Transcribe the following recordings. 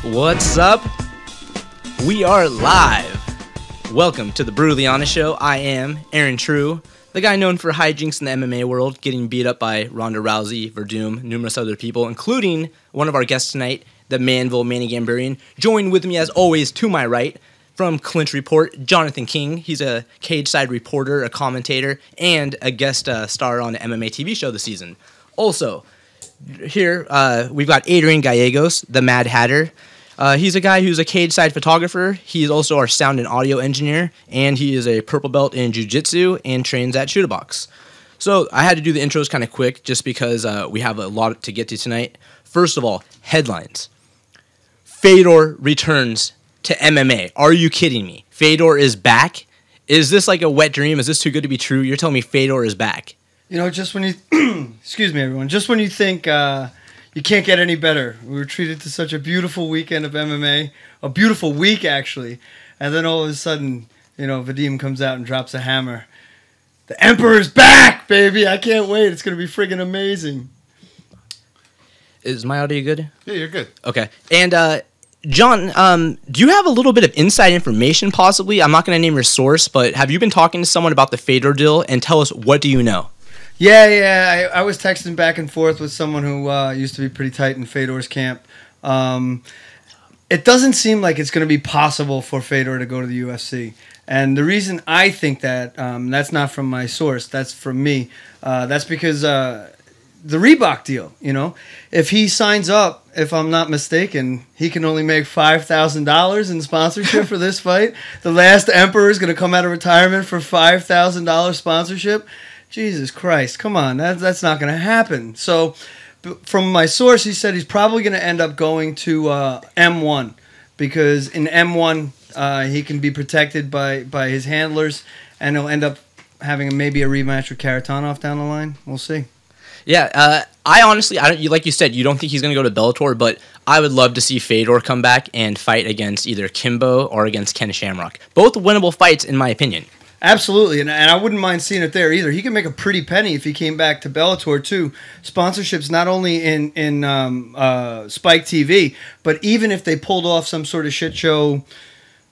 What's up? We are live. Welcome to the Brutally Honest Show. I am Aaron True, the guy known for hijinks in the MMA world, getting beat up by Ronda Rousey, Verdum, numerous other people, including one of our guests tonight, the Manville Manny Gamburyan. Joined with me, as always, to my right, from Clinch Report, Jonathan King. He's a cage-side reporter, a commentator, and a guest star on the MMA TV show this season. Also, here we've got Adrian Gallegos, the Mad Hatter. He's a guy who's a cage-side photographer. He's also our sound and audio engineer, and he is a purple belt in jiu-jitsu and trains at Shoot-A-Box. So I had to do the intros kind of quick just because we have a lot to get to tonight. First of all, headlines. Fedor returns to MMA. Are you kidding me? Fedor is back? Is this like a wet dream? Is this too good to be true? You're telling me Fedor is back? You know, just when you... excuse me, everyone. Just when you think... you can't get any better. We were treated to such a beautiful weekend of MMA, a beautiful week actually, and then all of a sudden, you know, Vadim comes out and drops a hammer. The Emperor's back, baby! I can't wait. It's gonna be friggin' amazing. Is my audio good? Yeah, you're good. Okay. And John, do you have a little bit of inside information possibly? I'm not going to name your source, but have you been talking to someone about the Fedor deal? And tell us, what do you know? Yeah. I was texting back and forth with someone who used to be pretty tight in Fedor's camp. It doesn't seem like it's going to be possible for Fedor to go to the UFC. And the reason I think that, that's not from my source, that's from me, that's because the Reebok deal, you know, if he signs up, if I'm not mistaken, he can only make $5,000 in sponsorship for this fight. The last Emperor is going to come out of retirement for $5,000 sponsorship. Jesus Christ, come on, that's not going to happen. So from my source, he said he's probably going to end up going to M1 because in M1 he can be protected by his handlers, and he'll end up having maybe a rematch with Karatanov down the line. We'll see. Yeah, I honestly, like you said, you don't think he's going to go to Bellator, but I would love to see Fedor come back and fight against either Kimbo or against Ken Shamrock. Both winnable fights, in my opinion. Absolutely, and I wouldn't mind seeing it there either. He could make a pretty penny if he came back to Bellator too. Sponsorships not only in Spike TV, but even if they pulled off some sort of shit show,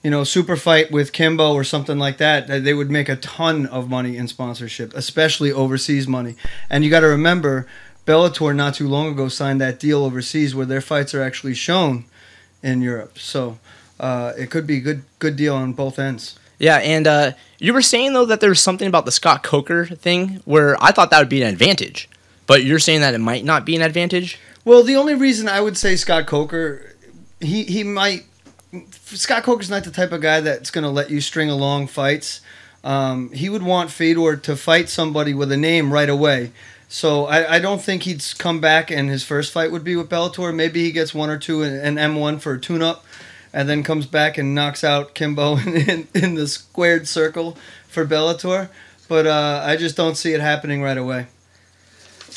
you know, super fight with Kimbo or something like that, they would make a ton of money in sponsorship, especially overseas money. And you got to remember, Bellator not too long ago signed that deal overseas where their fights are actually shown in Europe. So it could be a good deal on both ends. Yeah, and you were saying, though, that there was something about the Scott Coker thing where I thought that would be an advantage. But you're saying that it might not be an advantage? Well, the only reason I would say Scott Coker, he might... Scott Coker's not the type of guy that's going to let you string along fights. He would want Fedor to fight somebody with a name right away. So I don't think he'd come back and his first fight would be with Bellator. Maybe he gets one or two in M1 for a tune-up, and then comes back and knocks out Kimbo in the squared circle for Bellator. But I just don't see it happening right away.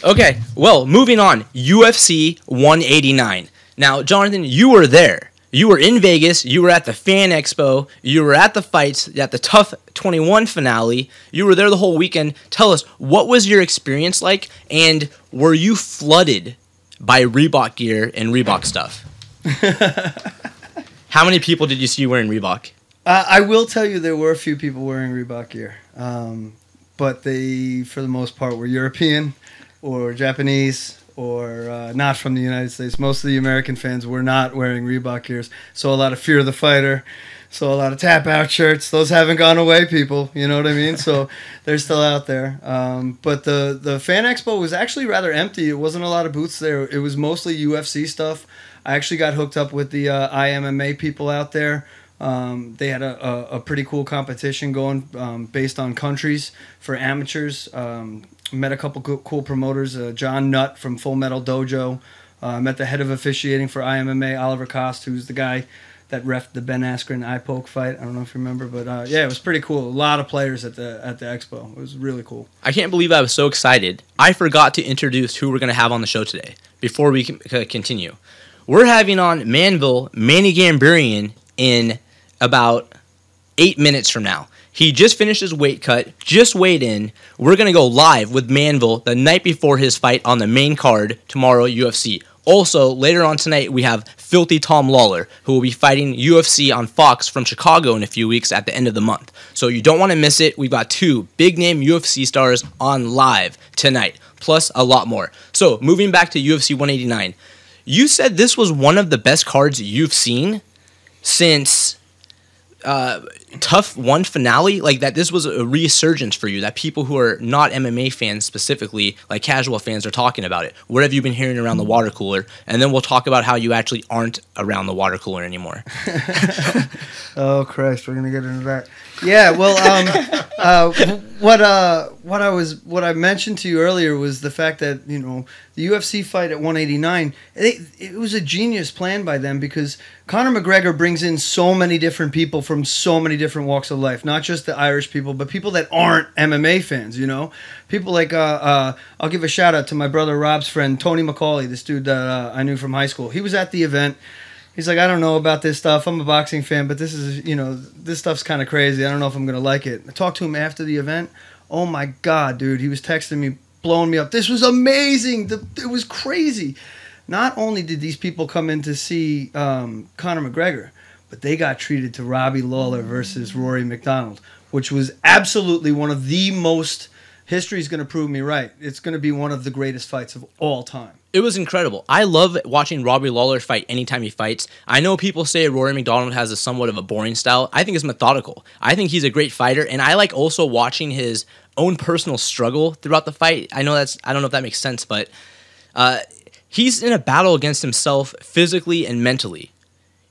Okay, well, moving on. UFC 189. Now, Jonathan, you were there. You were in Vegas. You were at the Fan Expo. You were at the fights, at the Tough 21 finale. You were there the whole weekend. Tell us, what was your experience like, and were you flooded by Reebok gear and Reebok stuff? How many people did you see wearing Reebok? I will tell you there were a few people wearing Reebok gear, but they, for the most part, were European or Japanese or not from the United States. Most of the American fans were not wearing Reebok gears. So a lot of Fear of the Fighter, so a lot of tap-out shirts. Those haven't gone away, people. You know what I mean? So they're still out there. But the Fan Expo was actually rather empty. It wasn't a lot of booths there. It was mostly UFC stuff. I actually got hooked up with the IMMA people out there. They had a pretty cool competition going based on countries for amateurs. Met a couple cool promoters. John Nutt from Full Metal Dojo. Met the head of officiating for IMMA, Oliver Kost, who's the guy that reffed the Ben Askren eye poke fight. I don't know if you remember, but yeah, it was pretty cool. A lot of players at the expo. It was really cool. I can't believe I was so excited. I forgot to introduce who we're going to have on the show today before we continue. We're having on Manville Manny Gamburyan in about 8 minutes from now. He just finished his weight cut, just weighed in. We're going to go live with Manville the night before his fight on the main card tomorrow, UFC Also, later on tonight, we have Filthy Tom Lawlor, who will be fighting UFC on Fox from Chicago in a few weeks at the end of the month. So you don't want to miss it. We've got 2 big-name UFC stars on live tonight, plus a lot more. So moving back to UFC 189, you said this was one of the best cards you've seen since Tough One finale, like that this was a resurgence for you, that people who are not MMA fans specifically, like casual fans, are talking about it. What have you been hearing around the water cooler? And then we'll talk about how you actually aren't around the water cooler anymore. Oh Christ, we're gonna get into that. Yeah, well, what I mentioned to you earlier was the fact that, you know, the UFC fight at 189, it was a genius plan by them, because Conor McGregor brings in so many different people from so many different walks of life, not just the Irish people, but people that aren't MMA fans, you know? People like, I'll give a shout out to my brother Rob's friend, Tony McCauley, this dude that I knew from high school. He was at the event. He's like, I don't know about this stuff. I'm a boxing fan, but this is, you know, this stuff's kind of crazy. I don't know if I'm going to like it. I talked to him after the event. Oh my God, dude. He was texting me, blowing me up. This was amazing. It was crazy. Not only did these people come in to see Conor McGregor, but they got treated to Robbie Lawler versus Rory McDonald, which was absolutely one of the most, history's going to prove me right. It's going to be one of the greatest fights of all time. It was incredible. I love watching Robbie Lawler fight anytime he fights. I know people say Rory McDonald has a somewhat of a boring style. I think it's methodical. I think he's a great fighter, and I like also watching his own personal struggle throughout the fight. I don't know if that makes sense, but he's in a battle against himself physically and mentally.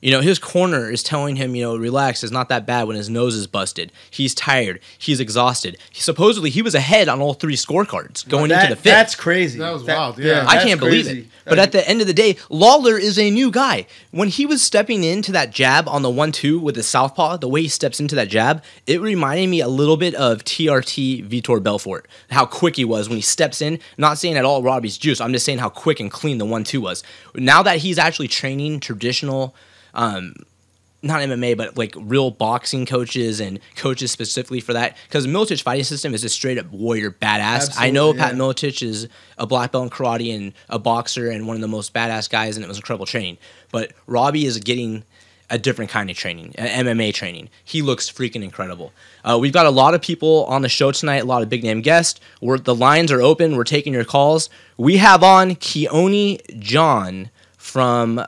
You know, his corner is telling him, you know, relax, it's not that bad when his nose is busted. He's tired. He's exhausted. Supposedly, he was ahead on all 3 scorecards going into the 5th. That's crazy. That was wild, yeah. I can't believe it. But at the end of the day, Lawler is a new guy. When he was stepping into that jab on the 1-2 with his southpaw, the way he steps into that jab, it reminded me a little bit of TRT Vitor Belfort. How quick he was when he steps in. Not saying at all Robbie's juice. I'm just saying how quick and clean the 1-2 was. Now that he's actually training traditional, not MMA, but like real boxing coaches and coaches specifically for that, because Milicic fighting system is a straight up warrior badass. Absolutely, I know Pat Milicic is a black belt in karate and a boxer and one of the most badass guys, and it was incredible training. But Robbie is getting a different kind of training, MMA training. He looks freaking incredible. We've got a lot of people on the show tonight, a lot of big name guests. The lines are open. We're taking your calls. We have on Keone John from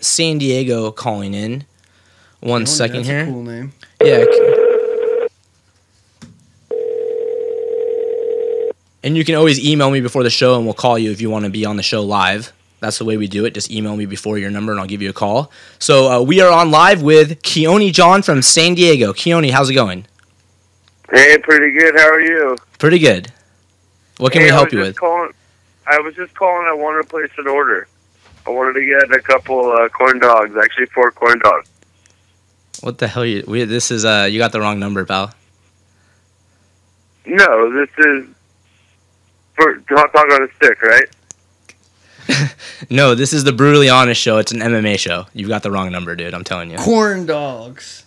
San Diego calling in. One second here. That's a cool name. Yeah. And you can always email me before the show, and we'll call you if you want to be on the show live. That's the way we do it. Just email me before your number, and I'll give you a call. So we are on live with Keone John from San Diego. Keone, how's it going? Hey, pretty good. How are you? Pretty good. What can we help you with? I was just calling. I wanted to place an order. I wanted to get a couple corn dogs, actually 4 corn dogs. What the hell? This is you got the wrong number, pal. No, this is for hot dog on a stick, right? No, this is the Brutally Honest Show. It's an MMA show. You got the wrong number, dude. I'm telling you. Corn dogs.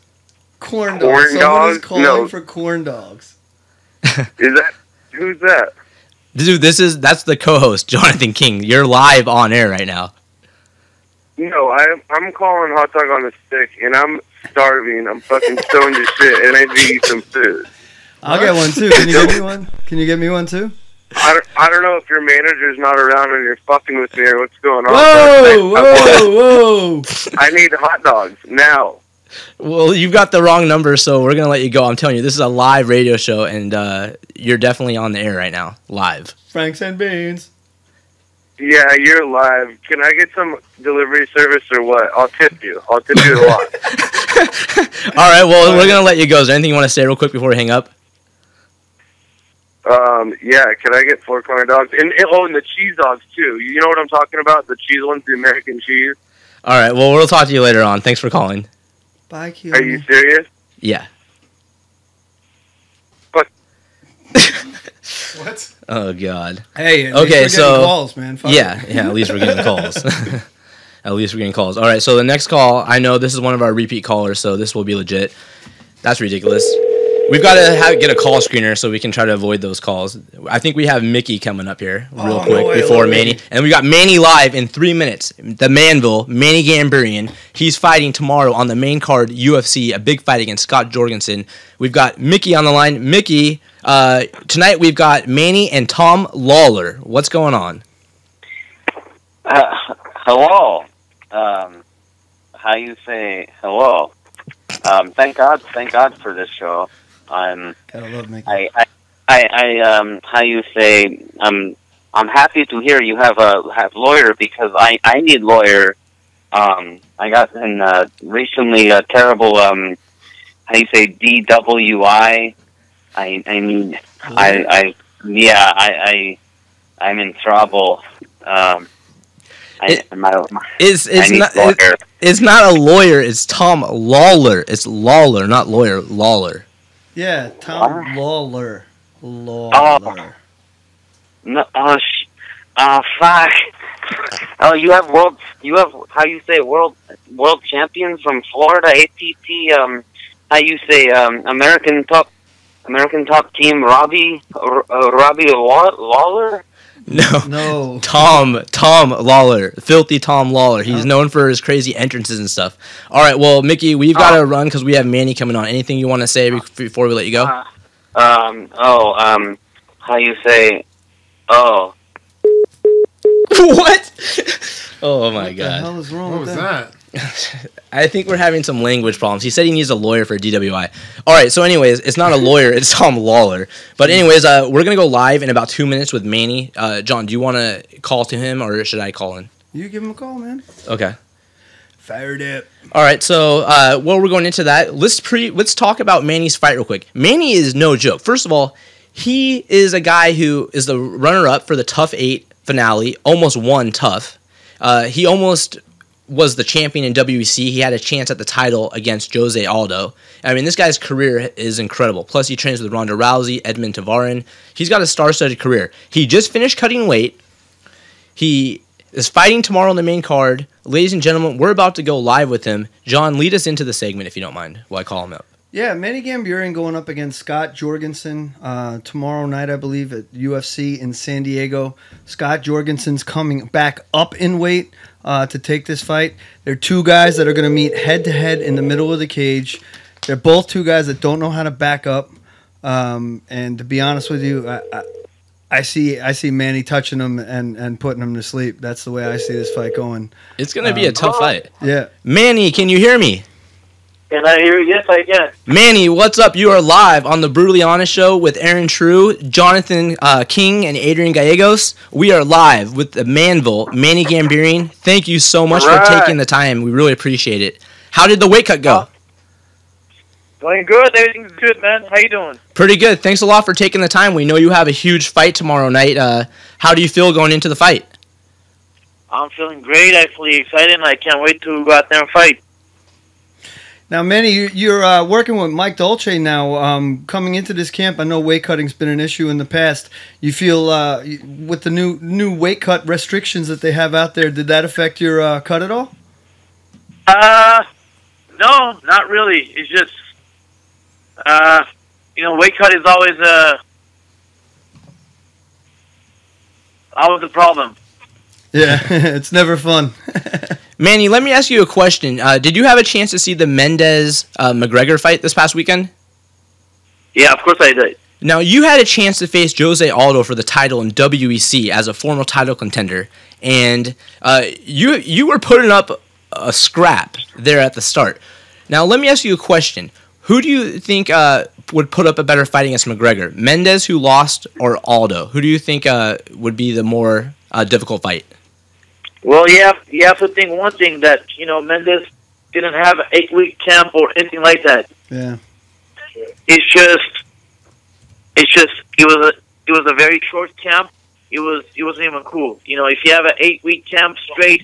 Corn dogs. Corn Someone dogs? is calling for corn dogs. Who's that? Dude, that's the co-host, Jonathan King. You're live on air right now. No, I'm calling hot dog on a stick, and I'm starving. I'm fucking stoned as shit, and I need to eat some food. I'll get one too. Can you get me one? Can you get me one too? I don't know if your manager's not around and you're fucking with me or what's going on. Whoa! I need hot dogs now. Well, you've got the wrong number, so we're gonna let you go. I'm telling you, this is a live radio show, and you're definitely on the air right now, live. Franks and beans. Yeah, you're live. Can I get some delivery service or what? I'll tip you. I'll tip you a lot. All right, well, we're going to let you go. Is there anything you want to say real quick before we hang up? Yeah, can I get 4 corn dogs? And the cheese dogs, too. You know what I'm talking about? The cheese ones, the American cheese. All right, well, we'll talk to you later on. Thanks for calling. Bye, Keone. Are you serious? Yeah. Fuck. What? Oh, God. Hey, at least okay, we're getting calls, man. Fuck yeah, at least we're getting calls. At least we're getting calls. All right, so the next call, I know this is one of our repeat callers, so this will be legit. That's ridiculous. We've got to get a call screener so we can try to avoid those calls. I think we have Mickey coming up here real quick before Manny. And we got Manny live in 3 minutes. The Manville, Manny Gamburyan. He's fighting tomorrow on the main card, UFC, a big fight against Scott Jorgensen. We've got Mickey on the line. Mickey, tonight we've got Manny and Tom Lawlor. What's going on? Hello. How you say hello? Thank God for this show. Gotta love Mickey. How you say? I'm happy to hear you have lawyer because I need lawyer. I got in recently a terrible how you say DWI. I'm in trouble. It's not a lawyer. It's Tom Lawlor. It's Lawlor, not lawyer. Lawlor. Yeah, Tom Lawlor. Oh. No. Fuck. Oh, you have how you say world champions from Florida ATT. How you say American top team Robbie Lawlor. No. Tom Lawlor, Filthy Tom Lawlor. He's known for his crazy entrances and stuff. All right, well, Mickey, we've got to run because we have Manny coming on. Anything you want to say before we let you go? How you say? Oh. What? Oh my God! What the hell is wrong What with was that? that? I think we're having some language problems. He said he needs a lawyer for DWI. All right, so anyways, it's not a lawyer, it's Tom Lawlor. But anyways, we're going to go live in about 2 minutes with Manny. John, do you want to call to him or should I call in? You give him a call, man. Okay. Fired up. All right, so while we're going into that, let's talk about Manny's fight real quick. Manny is no joke. First of all, he is a guy who is the runner-up for the Tough 8 finale, almost won Tough. He almost was the champion in WEC. He had a chance at the title against Jose Aldo. I mean, this guy's career is incredible. Plus, he trains with Ronda Rousey, Edmund Tavarin. He's got a star-studded career. He just finished cutting weight. He is fighting tomorrow on the main card. Ladies and gentlemen, we're about to go live with him. John, lead us into the segment if you don't mind while I call him up. Yeah, Manny Gamburyan going up against Scott Jorgensen tomorrow night, I believe, at UFC in San Diego. Scott Jorgensen's coming back up in weight to take this fight. They're two guys that are going to meet head-to-head in the middle of the cage. They're both two guys that don't know how to back up. And to be honest with you, I see Manny touching him and putting him to sleep. That's the way I see this fight going. It's going to be a tough fight. Yeah. Manny, can you hear me? Can I hear you? Yes, I can. Manny, what's up? You are live on the Brutally Honest Show with Aaron True, Jonathan King, and Adrian Gallegos. We are live with the Manville, Manny Gamburyan. Thank you so much for taking the time. We really appreciate it. How did the weight cut go? Going good. Everything's good, man. How you doing? Pretty good. Thanks a lot for taking the time. We know you have a huge fight tomorrow night. How do you feel going into the fight? I'm feeling great, actually excited, and I can't wait to go out there and fight. Now, Manny, you're working with Mike Dolce now. Coming into this camp, I know weight cutting's been an issue in the past. You feel with the new weight cut restrictions that they have out there, did that affect your cut at all? No, not really. It's just, weight cut is always a problem. Yeah, it's never fun. Manny, let me ask you a question. Did you have a chance to see the Mendez-McGregor fight this past weekend? Yeah, of course I did. Now, you had a chance to face Jose Aldo for the title in WEC as a former title contender, and you were putting up a scrap there at the start. Now, let me ask you a question. Who do you think would put up a better fight against McGregor? Mendez, who lost, or Aldo? Who do you think would be the more difficult fight? Well, you have to think one thing, that Mendez didn't have an 8-week camp or anything like that. Yeah. It was a very short camp. It wasn't even cool. If you have an 8-week camp straight,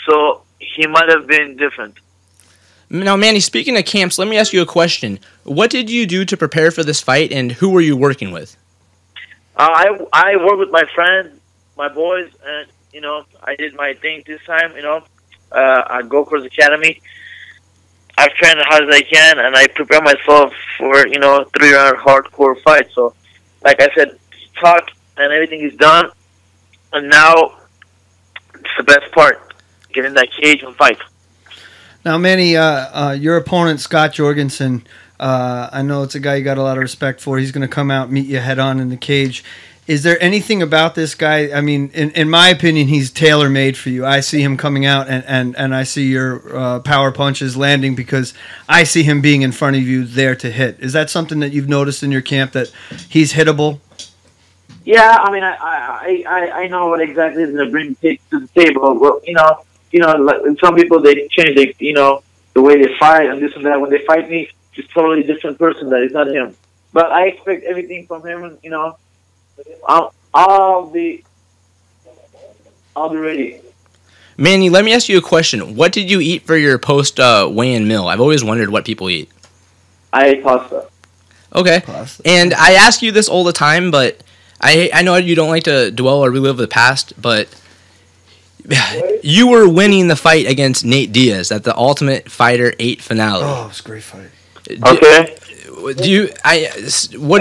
so he might have been different. Now, Manny, speaking of camps, let me ask you a question. What did you do to prepare for this fight, and who were you working with? I worked with my friends, my boys, and I did my thing this time. At Gold Course Academy, I've trained as hard as I can, and I prepare myself for 3-round hardcore fight. So, like I said, talk and everything is done, and now it's the best part: get in that cage and fight. Now, Manny, your opponent, Scott Jorgensen, I know it's a guy you got a lot of respect for. He's going to come out, meet you head on in the cage. Is there anything about this guy? I mean, in my opinion, he's tailor-made for you. I see him coming out, and I see your power punches landing because I see him being in front of you there to hit. Is that something that you've noticed in your camp, that he's hittable? Yeah, I mean, I know what exactly is going to bring to the table. Well, like some people, they change the way they fight and this and that. When they fight me, it's a totally different person. That is not him. But I expect everything from him. I'll be ready. Manny, let me ask you a question. What did you eat for your post weigh-in meal? I've always wondered what people eat. I ate pasta. Okay. Pasta. And I ask you this all the time, but I know you don't like to dwell or relive the past, but you were winning the fight against Nate Diaz at the Ultimate Fighter 8 finale. Oh, it was a great fight. Okay. What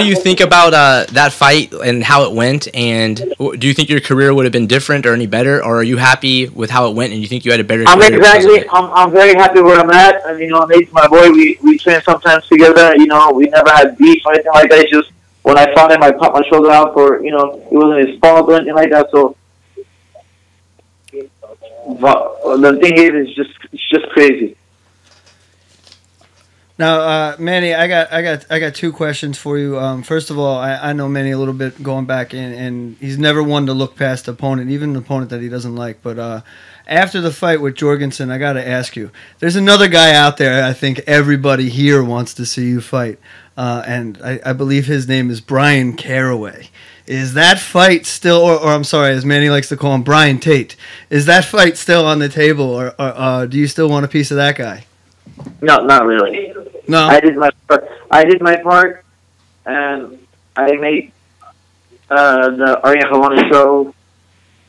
do you think about that fight and how it went? And do you think your career would have been different or any better, or are you happy with how it went and you think you had a better career? I'm very happy where I'm at. And Nate's my boy. We train sometimes together. We never had beef or anything like that. It's just when I fought him, I popped my shoulder out for it wasn't his fault or anything like that. So the thing is, it's just crazy. Now, Manny, I got two questions for you. First of all, I know Manny a little bit going back, and he's never one to look past the opponent, even the opponent that he doesn't like. But after the fight with Jorgensen, I got to ask you, there's another guy out there I think everybody here wants to see you fight, and I believe his name is Brian Caraway. Is that fight still, or I'm sorry, as Manny likes to call him, Brian Tate, is that fight still on the table, or do you still want a piece of that guy? No, not really. No, I did my part, and I made the wlecome show.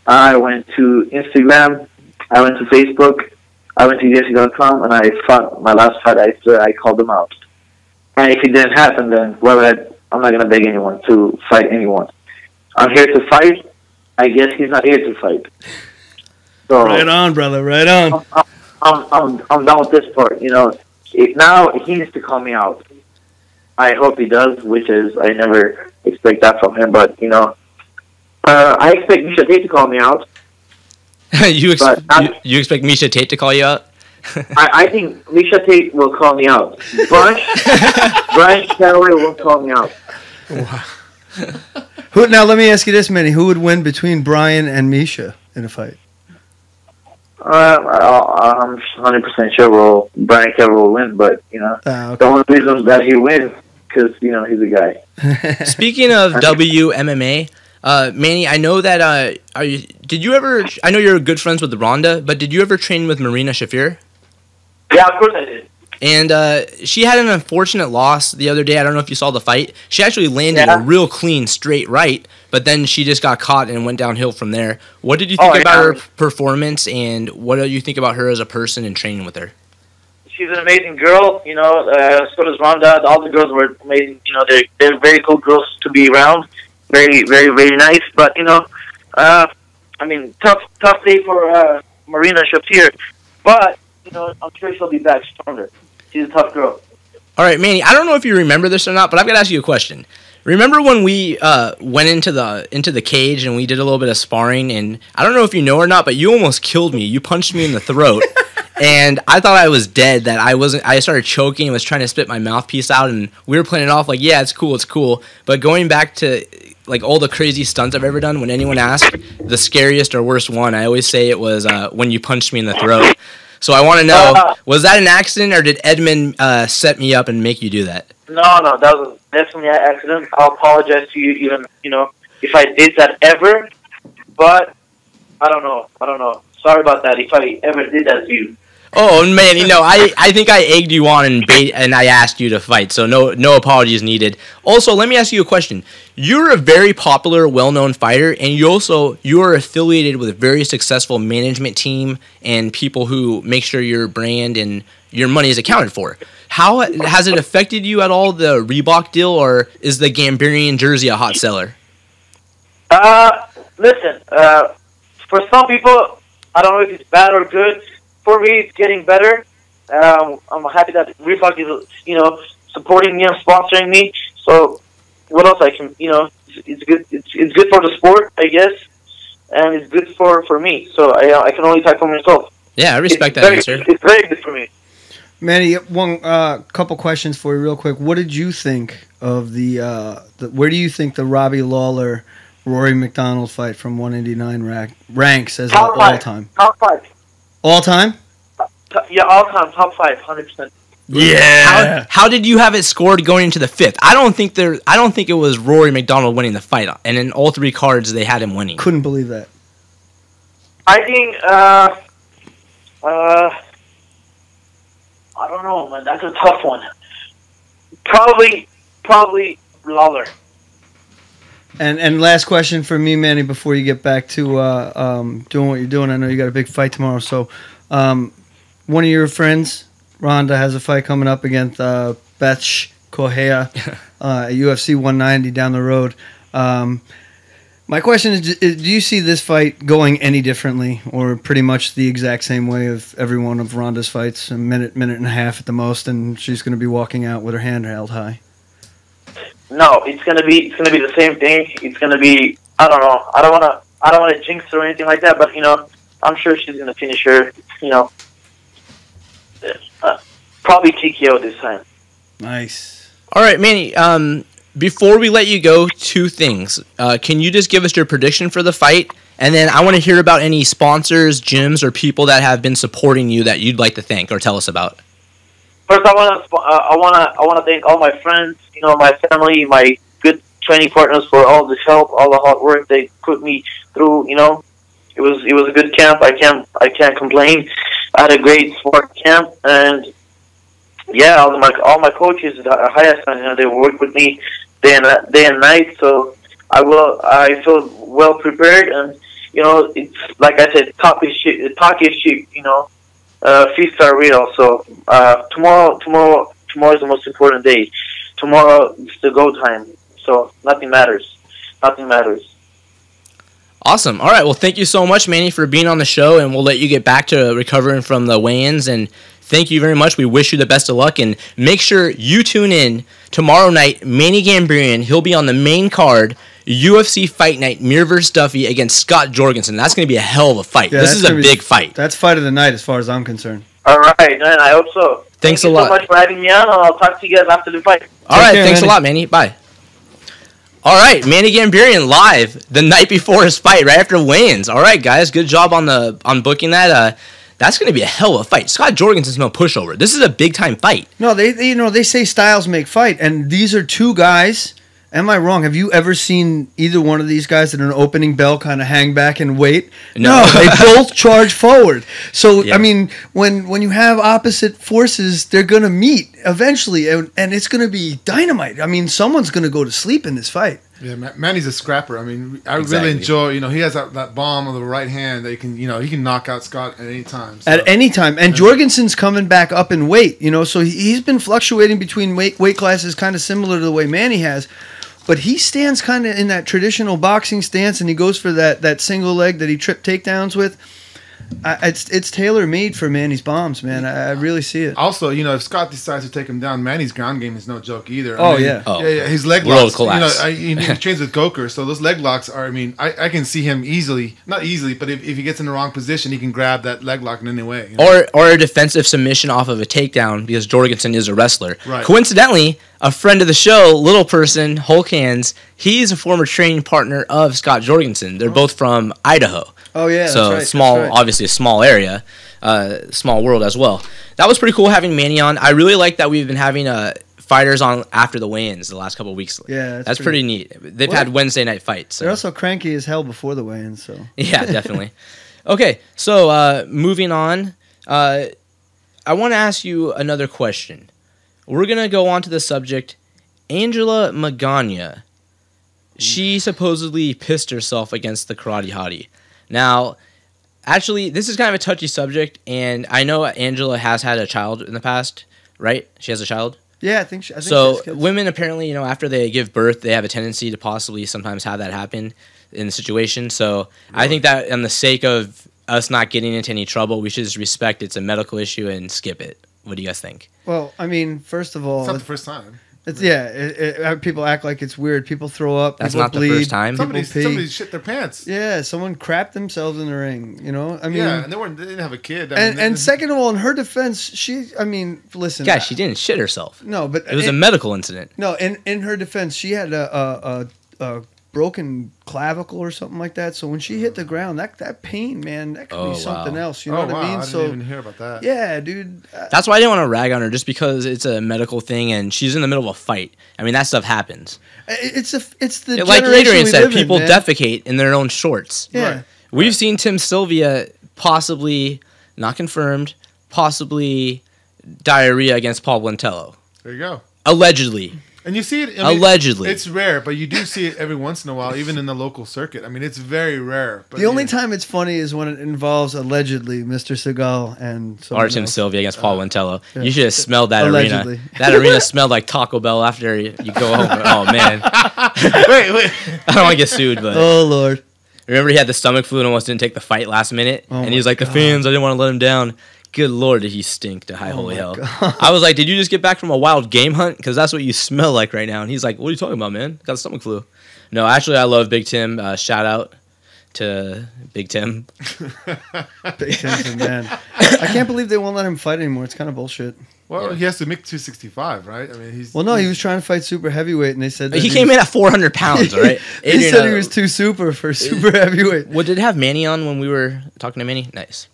I went to Instagram. I went to Facebook. I went to UFC.com, and I fought my last fight. I called them out. And if it didn't happen, then I'm not gonna beg anyone to fight anyone. I'm here to fight. I guess he's not here to fight. So right on, brother. Right on. I'm done with this part. Now he needs to call me out. I hope he does, which is I never expect that from him. But I expect Misha Tate to call me out. You expect Misha Tate to call you out? I think Misha Tate will call me out. Brian Caraway will call me out. Wow. Now let me ask you this, Manny. Who would win between Brian and Misha in a fight? I'm 100% sure Brian Caraway will win, but okay. The only reason that he wins because he's a guy. Speaking of WMMA, Manny, I know that did you ever? I know you're good friends with Ronda, but did you ever train with Marina Shafir? Yeah, of course I did. And she had an unfortunate loss the other day. I don't know if you saw the fight. She actually landed a real clean straight right, but then she just got caught and went downhill from there. What did you think about her performance, and what do you think about her as a person and training with her? She's an amazing girl. So does Ronda. All the girls were amazing. They're very cool girls to be around. Very, very, very nice. But tough day for Marina Shafir. But I'm sure she'll be back stronger. She's a tough girl. All right, Manny, I don't know if you remember this or not, but I've got to ask you a question. Remember when we went into the cage and we did a little bit of sparring, and I don't know if you know or not, but you almost killed me. You punched me in the throat, and I thought I was dead, that I started choking and was trying to spit my mouthpiece out, and we were playing it off like, yeah, it's cool. But going back to like all the crazy stunts I've ever done, when anyone asks the scariest or worst one, I always say it was when you punched me in the throat. So I want to know, was that an accident, or did Edmund set me up and make you do that? No, that was definitely an accident. I'll apologize to you, even if I did that ever. But I don't know. Sorry about that if I ever did that to you. Oh man, I think I egged you on and I asked you to fight, so no apologies needed. Also, let me ask you a question. You're a very popular, well-known fighter, and you are affiliated with a very successful management team and people who make sure your brand and your money is accounted for. How has it affected you at all, the Reebok deal, or is the Gamburyan jersey a hot seller? Listen, for some people, I don't know if it's bad or good. For me, it's getting better. I'm happy that Reebok is, supporting me and sponsoring me. So, what else I can, it's good. It's good for the sport, I guess, and it's good for me. So I can only talk for myself. Yeah, I respect that answer. It's very good for me. Manny, one couple questions for you real quick. What did you think of where do you think the Robbie Lawler Rory McDonald fight from 189 ranks as all time? Top 5. All time? Yeah, all time. Top 5, 100%. Yeah. How did you have it scored going into the 5th? I don't think it was Rory McDonald winning the fight, and in all 3 cards they had him winning. Couldn't believe that. I think I don't know, man. That's a tough one. Probably Lawler. And last question for me, Manny, before you get back to doing what you're doing. I know you got a big fight tomorrow. So, one of your friends, Rhonda, has a fight coming up against Beth Correa at UFC 190 down the road. My question is, do you see this fight going any differently, or pretty much the exact same way of every one of Rhonda's fights, a minute and a half at the most, and she's going to be walking out with her hand held high? No, it's gonna be the same thing. It's gonna be, I don't know. I don't wanna jinx her or anything like that. But I'm sure she's gonna finish her. Probably TKO this time. Nice. All right, Manny. Before we let you go, 2 things. Can you just give us your prediction for the fight, and then I want to hear about any sponsors, gyms, or people that have been supporting you that you'd like to thank or tell us about. First, I wanna thank all my friends, my family, my good training partners for all the help, all the hard work they put me through. It was a good camp. I can't complain. I had a great sport camp, and yeah, all my coaches at the highest, they work with me day and night. So I feel well prepared, and it's like I said, talk is cheap. Feast are real. So tomorrow is the most important day. Tomorrow is the go time. So nothing matters. Awesome. All right. Well, thank you so much, Manny, for being on the show, and we'll let you get back to recovering from the weigh-ins. And thank you very much. We wish you the best of luck, and make sure you tune in tomorrow night. Manny Gamburyan, he'll be on the main card. UFC Fight Night, Mir vs. Duffy against Scott Jorgensen. That's going to be a hell of a fight. Yeah, this is a big fight. That's fight of the night as far as I'm concerned. All right, man, I hope so. Thanks a lot. Thank you so much for having me on, and I'll talk to you guys after the fight. All right, thanks a lot, Manny. Bye. All right, Manny Gamburyan live the night before his fight, right after weigh-ins. All right, guys, good job on booking that. That's going to be a hell of a fight. Scott Jorgensen's no pushover. This is a big-time fight. No, they say styles make fight, and these are 2 guys. Am I wrong? Have you ever seen either one of these guys at an opening bell kind of hang back and wait? No, they both charge forward. So, yeah. I mean, when you have opposite forces, they're going to meet eventually, and it's going to be dynamite. I mean, someone's going to go to sleep in this fight. Yeah, Manny's a scrapper. I mean, I really enjoy, he has that bomb of the right hand that he can knock out Scott at any time. So. At any time. And Jorgensen's coming back up in weight, so he's been fluctuating between weight classes kind of similar to the way Manny has. But he stands kind of in that traditional boxing stance, and he goes for that single leg that he tripped takedowns with. It's tailor-made for Manny's bombs, man. I really see it. Also, if Scott decides to take him down, Manny's ground game is no joke either. Yeah, his leg locks. He trains with Coker, so those leg locks are. I mean, I can see him not easily, but if he gets in the wrong position, he can grab that leg lock in any way. Or a defensive submission off of a takedown, because Jorgensen is a wrestler. Right. Coincidentally, a friend of the show, Little Person, Hulk Hands, he's a former training partner of Scott Jorgensen. They're both from Idaho. Oh, yeah, so that's right. Obviously a small area, small world as well. That was pretty cool having Manny on. I really like that we've been having fighters on after the weigh-ins the last couple of weeks. Yeah, that's pretty neat. They've had Wednesday night fights. So. They're also cranky as hell before the weigh-ins. So yeah, definitely. Okay, so moving on. I want to ask you another question. We're going to go on to the subject. Angela Magana, she supposedly pissed herself against the Karate Hottie. Now, actually, this is kind of a touchy subject, and I know Angela has had a child in the past, right? She has a child? Yeah, I think she has kids. Women apparently, after they give birth, they have a tendency to possibly sometimes have that happen in the situation. So I think that on the sake of us not getting into any trouble, we should just respect it's a medical issue and skip it. What do you guys think? Well, I mean, first of all... It's not the first time. People act like it's weird. People throw up. That's people not bleed, the first time. Somebody shit their pants. Yeah, someone crapped themselves in the ring. I mean, and they didn't have a kid. And second of all, in her defense, listen. Yeah, she didn't shit herself. No, but it was a medical incident. No, in her defense, she had a broken clavicle or something like that. So when she hit the ground, that pain, man, that could be something else. You know what I mean? I didn't even hear about that. Yeah, dude. That's why I didn't want to rag on her, just because it's a medical thing and she's in the middle of a fight. I mean, that stuff happens. It's the like Adrian said, people in, defecate in their own shorts. Yeah, right. We've seen Tim Sylvia possibly, not confirmed, possibly diarrhea against Paul Blantello. There you go. Allegedly. And you see it. Allegedly. It's rare, but you do see it every once in a while, even in the local circuit. I mean, it's very rare. But the only time it's funny is when it involves allegedly Mr. Seagal and Tim Sylvia against Paul Blantello. Yeah. You should have smelled that Allegedly. arena. That arena smelled like Taco Bell after you go home. Oh, man. Wait. I don't want to get sued, but... Oh, Lord. Remember he had the stomach flu and almost didn't take the fight last minute? Oh, and he was like, the fans, I didn't want to let him down. Good Lord, did he stink to high holy hell. God. I was like, did you just get back from a wild game hunt? Because that's what you smell like right now. And he's like, what are you talking about, man? Got the stomach flu. No, actually, I love Big Tim. Shout out to Big Tim. Big Tim's the man. I can't believe they won't let him fight anymore. It's kind of bullshit. Well, he has to make 265, right? I mean, Well, no, he was trying to fight super heavyweight, and they said he came in at 400 pounds, all right? He said he was too super for super heavyweight. What did it have Manny on when we were talking to Manny? Nice.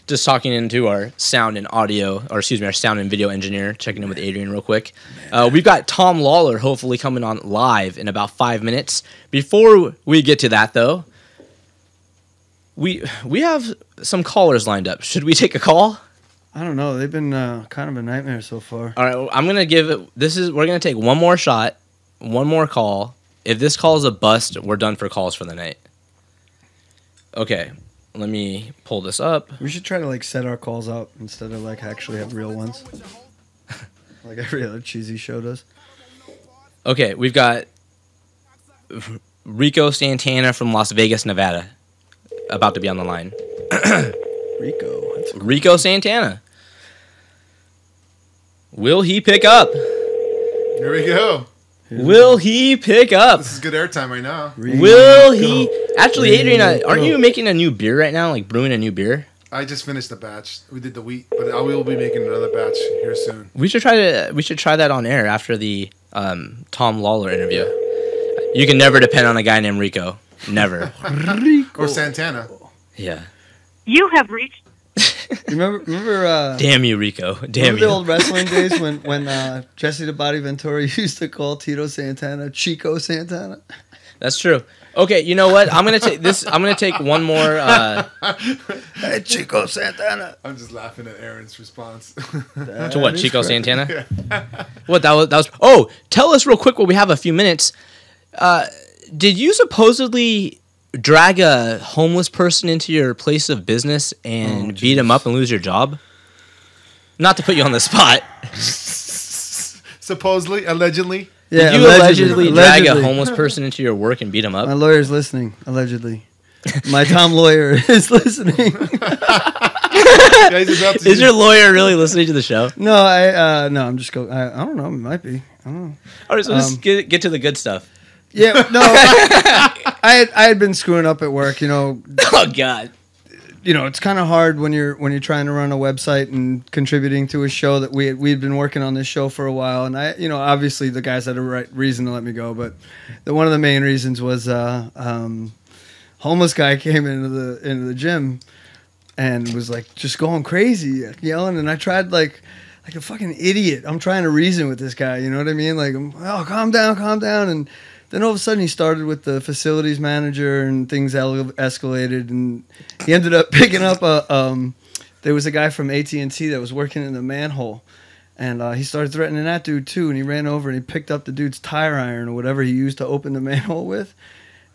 Just talking into our sound and audio, or excuse me, our sound and video engineer, checking in with Adrian real quick. We've got Tom Lawlor hopefully coming on live in about 5 minutes. Before we get to that, though, we have some callers lined up. Should we take a call? I don't know. They've been kind of a nightmare so far. All right, well, I'm gonna give it. We're gonna take one more shot, one more call. If this call is a bust, we're done for calls for the night. Okay. Let me pull this up. We should try to set our calls up instead of actually have real ones. Like every other cheesy show does. Okay, we've got Rico Santana from Las Vegas, Nevada, about to be on the line. Rico. That's cool. Rico Santana. Will he pick up? Here we go. Will he pick up? This is good airtime right now. Will he? Actually, Adrian, aren't you making a new beer right now? Like brewing a new beer? I just finished the batch. We did the wheat, but I will be making another batch here soon. We should try that on air after the Tom Lawlor interview. You can never depend on a guy named Rico. Never. Rico. Or Santana. Yeah. You have reached. Remember damn you, Rico. Damn you. The old wrestling days when Jesse the Body Ventura used to call Tito Santana Chico Santana? That's true. Okay, you know what? I'm gonna take one more. Hey, Chico Santana. I'm just laughing at Aaron's response. To what, Chico Santana? Yeah. What that was? Oh, tell us real quick while we have a few minutes. Did you supposedly drag a homeless person into your place of business and beat him up and lose your job? Not to put you on the spot. Supposedly, allegedly. Yeah, did you allegedly drag a homeless person into your work and beat him up? My lawyer's listening, allegedly. My Tom lawyer is listening. Is your lawyer really listening to the show? No, I'm just going. I don't know. It might be. I don't know. All right, so let's get to the good stuff. Yeah, no. I had been screwing up at work. Oh God. It's kind of hard when you're trying to run a website and contributing to a show that we'd been working on this show for a while, and obviously the guys had a right reason to let me go, but one of the main reasons was homeless guy came into the gym and was just going crazy, yelling, and I tried like a fucking idiot. I'm trying to reason with this guy, you know what I mean? Calm down, and then all of a sudden he started with the facilities manager and things escalated, and he ended up picking up there was a guy from AT&T that was working in the manhole. And he started threatening that dude, too. And he ran over and he picked up the dude's tire iron or whatever he used to open the manhole with.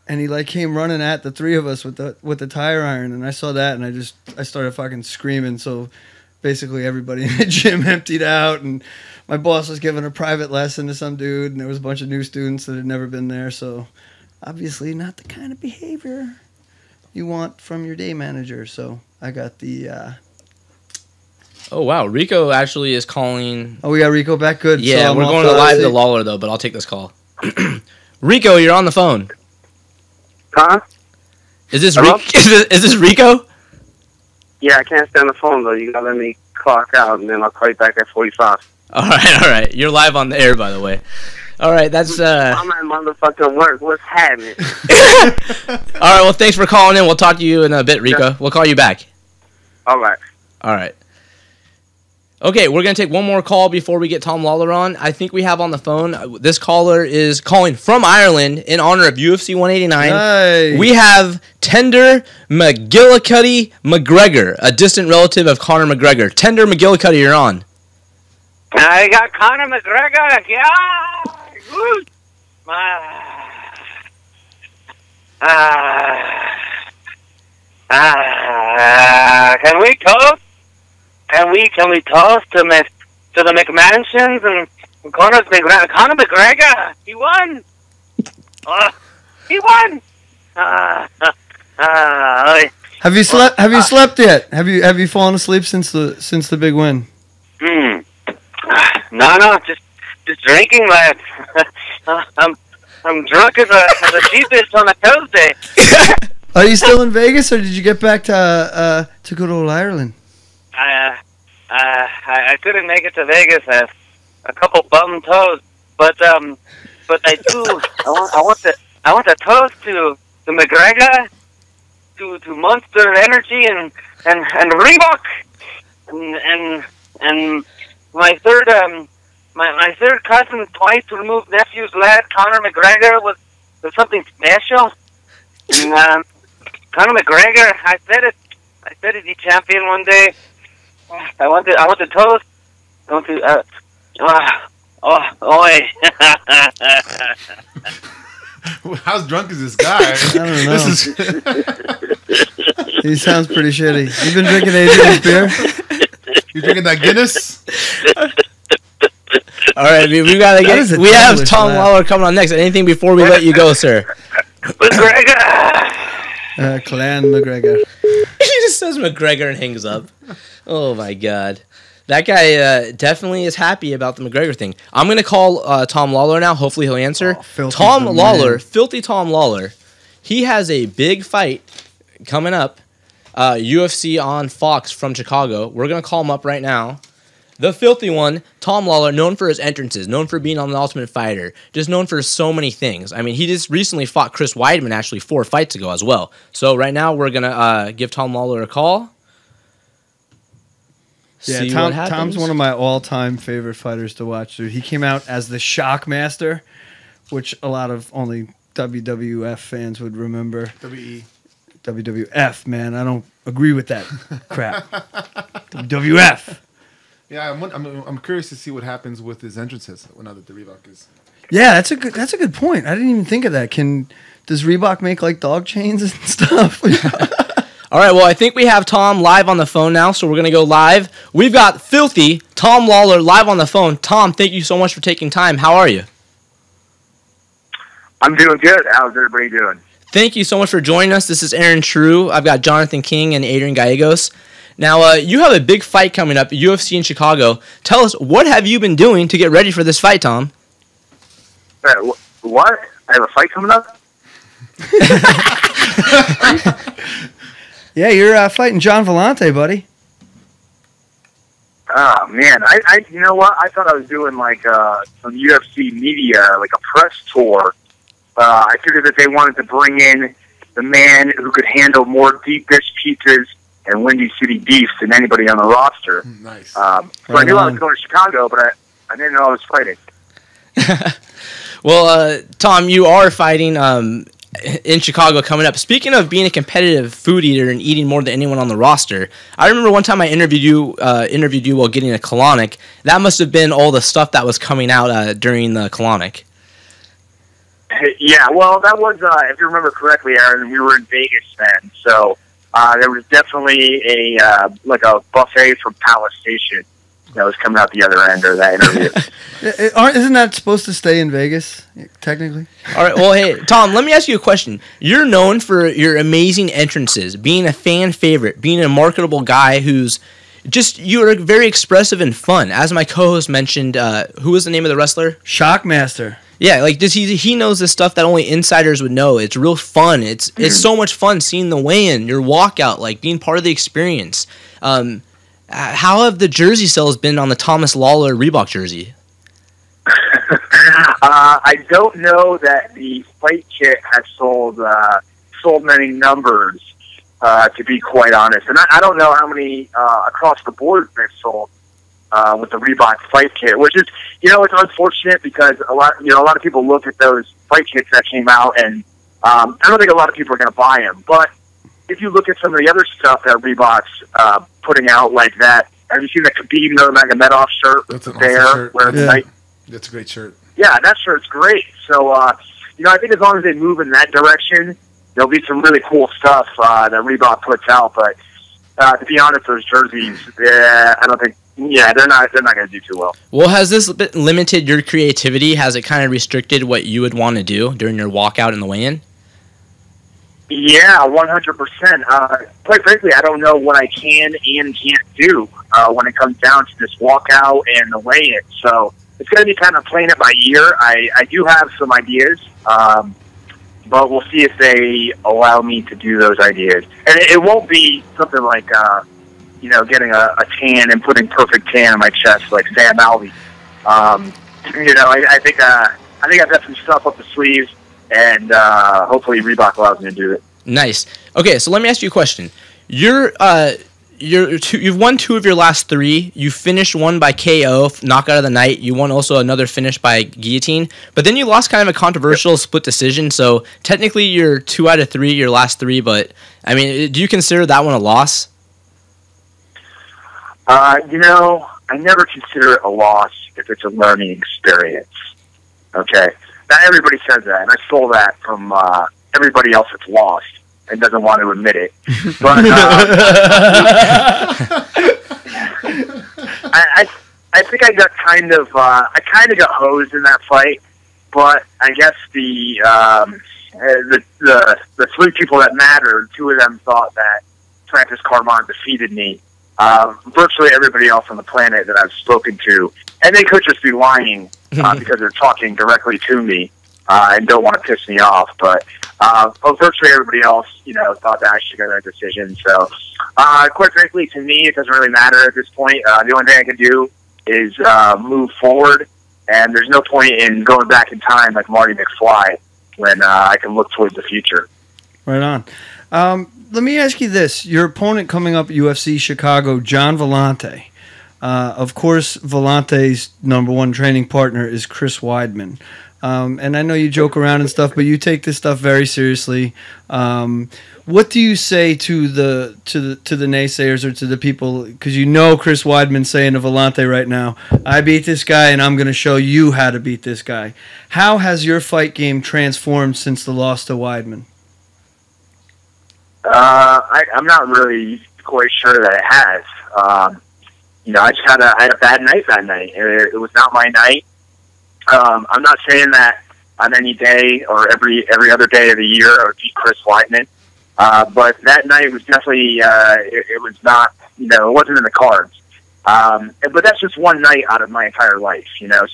And he, like, came running at the three of us with the tire iron. And I saw that, and I started fucking screaming. So basically everybody in the gym emptied out. And my boss was giving a private lesson to some dude. And there was a bunch of new students that had never been there. So obviously not the kind of behavior you want from your day manager. So I got the... Oh, wow. Rico actually is calling. Oh, we got Rico back? Good. Yeah, so we're going to live to Lawlor, though, but I'll take this call. Rico, you're on the phone. Huh? Is this Rico? Yeah, I can't stay on the phone, though. You gotta let me clock out, and then I'll call you back at 45. All right. You're live on the air, by the way. All right, that's... I'm at motherfucking work. What's happening? All right, well, thanks for calling in. We'll talk to you in a bit, Rico. Yeah. We'll call you back. All right. All right. Okay, we're going to take one more call before we get Tom Lawlor on. I think we have on the phone, this caller is calling from Ireland in honor of UFC 189. Nice. We have Tender McGillicuddy McGregor, a distant relative of Conor McGregor. Tender McGillicuddy, you're on. I got Conor McGregor. Yeah. Good. Can we toast? Can we toast to the McMansions and Conor McGregor? He won. He won. Have you slept? Have you slept yet? Have you fallen asleep since the big win? No, just drinking, lad. I'm drunk as a sheepish on a Tuesday. Are you still in Vegas, or did you get back to good old Ireland? I couldn't make it to Vegas. I have a couple bum toes, but I do. I want to toast to McGregor, to Monster Energy and Reebok, and my third cousin, twice removed nephew's lad, Conor McGregor, was something special. And Conor McGregor, I said it, he champion one day. I want to toast. I want to. How drunk is this guy? I don't know. He sounds pretty shitty. You been drinking Adrian's beer? You drinking that Guinness? All right, we gotta get. We have Tom Lawlor coming on next. Anything before we let you go, sir? McGregor. Clan McGregor. He just says McGregor and hangs up. Oh my god, that guy definitely is happy about the McGregor thing. I'm gonna call Tom Lawlor now. Hopefully he'll answer. Tom Lawlor, Filthy Tom Lawlor. He has a big fight coming up. UFC on Fox from Chicago. We're gonna call him up right now. The filthy one, Tom Lawlor, known for his entrances, known for being on The Ultimate Fighter, just known for so many things. I mean, he just recently fought Chris Weidman actually 4 fights ago as well. So right now we're going to give Tom Lawlor a call. Yeah, Tom's one of my all-time favorite fighters to watch. Dude. He came out as the Shockmaster, which a lot of only WWF fans would remember. WWF, man. I don't agree with that crap. WWF. Yeah, I'm curious to see what happens with his entrances now that the Reebok is. Yeah, that's a good point. I didn't even think of that. Does Reebok make like dog chains and stuff? All right, well, I think we have Tom live on the phone now, so we're going to go live. We've got Filthy Tom Lawlor live on the phone. Tom, thank you so much for taking time. How are you? I'm doing good. How's everybody doing? Thank you so much for joining us. This is Aaron True. I've got Jonathan King and Adrian Gallegos. Now, you have a big fight coming up, UFC in Chicago. Tell us, what have you been doing to get ready for this fight, Tom? What? I have a fight coming up? Yeah, you're fighting John Vellante, buddy. Oh, man. I you know what? I thought I was doing like some UFC media, like a press tour. I figured that they wanted to bring in the man who could handle more deep dish pizzas and Windy City beef than anybody on the roster. Nice. So I knew I was going to Chicago, but I didn't know I was fighting. Well, Tom, you are fighting in Chicago coming up. Speaking of being a competitive food eater and eating more than anyone on the roster, I remember one time I interviewed you while getting a colonic. That must have been all the stuff that was coming out during the colonic. Yeah, well, that was, if you remember correctly, Aaron, we were in Vegas then, so there was definitely a buffet from Palace Station that was coming out the other end of that interview. Isn't that supposed to stay in Vegas, technically? All right, well, hey, Tom, let me ask you a question. You're known for your amazing entrances, being a fan favorite, being a marketable guy who's you're very expressive and fun. As my co-host mentioned, who was the name of the wrestler? Shockmaster. Yeah, like he knows this stuff that only insiders would know. It's real fun. It's so much fun seeing the weigh-in, your walkout, like being part of the experience. How have the jersey sales been on the Thomas Lawlor Reebok jersey? I don't know that the fight kit has sold many numbers, to be quite honest, and I don't know how many across the board they've sold with the Reebok fight kit, which is, it's unfortunate because a lot of people look at those fight kits that came out, and I don't think a lot of people are going to buy them. But if you look at some of the other stuff that Reebok's putting out like that, have you seen the Khabib Nurmagomedov shirt? That's an awesome shirt. That's a great shirt. Yeah, that shirt's great. So, I think as long as they move in that direction, there'll be some really cool stuff that Reebok puts out. But to be honest, those jerseys, I don't think. Yeah, they're not going to do too well. Well, has this limited your creativity? Has it kind of restricted what you would want to do during your walkout in the weigh-in? Yeah, 100%. Quite frankly, I don't know what I can and can't do when it comes down to this walkout and the weigh-in. So it's going to be kind of playing it by ear. I do have some ideas, but we'll see if they allow me to do those ideas. And it won't be something like getting a tan and putting perfect tan on my chest like Sam Alvey. I think I've got some stuff up the sleeves, and hopefully Reebok allows me to do it. Nice. Okay, so let me ask you a question. You've won 2 of your last 3. You finished one by KO, knockout of the night. You won also another finish by guillotine. But then you lost kind of a controversial split decision. So technically you're 2 out of 3, your last 3. But, I mean, do you consider that one a loss? I never consider it a loss if it's a learning experience. Okay? Not everybody says that, and I stole that from everybody else that's lost and doesn't want to admit it. But I think I got kind of got hosed in that fight. But I guess the 3 people that mattered, 2 of them thought that Francis Carmon defeated me. Virtually everybody else on the planet that I've spoken to, and they could just be lying because they're talking directly to me and don't want to piss me off. But virtually everybody else, thought that I should get that decision. So, quite frankly, to me, it doesn't really matter at this point. The only thing I can do is move forward, and there's no point in going back in time like Marty McFly when I can look towards the future. Right on. Let me ask you this. Your opponent coming up at UFC Chicago, John Vellante. Of course, Vallante's #1 training partner is Chris Weidman. And I know you joke around and stuff, but you take this stuff very seriously. What do you say to the naysayers or to the people? Because Chris Weidman saying to Vellante right now, I beat this guy and I'm going to show you how to beat this guy. How has your fight game transformed since the loss to Weidman? I'm not really quite sure that it has. I just had a bad night that night. It was not my night. I'm not saying that on any day or every other day of the year I would beat Chris Weidman. But that night was definitely, it was not, it wasn't in the cards. But that's just one night out of my entire life,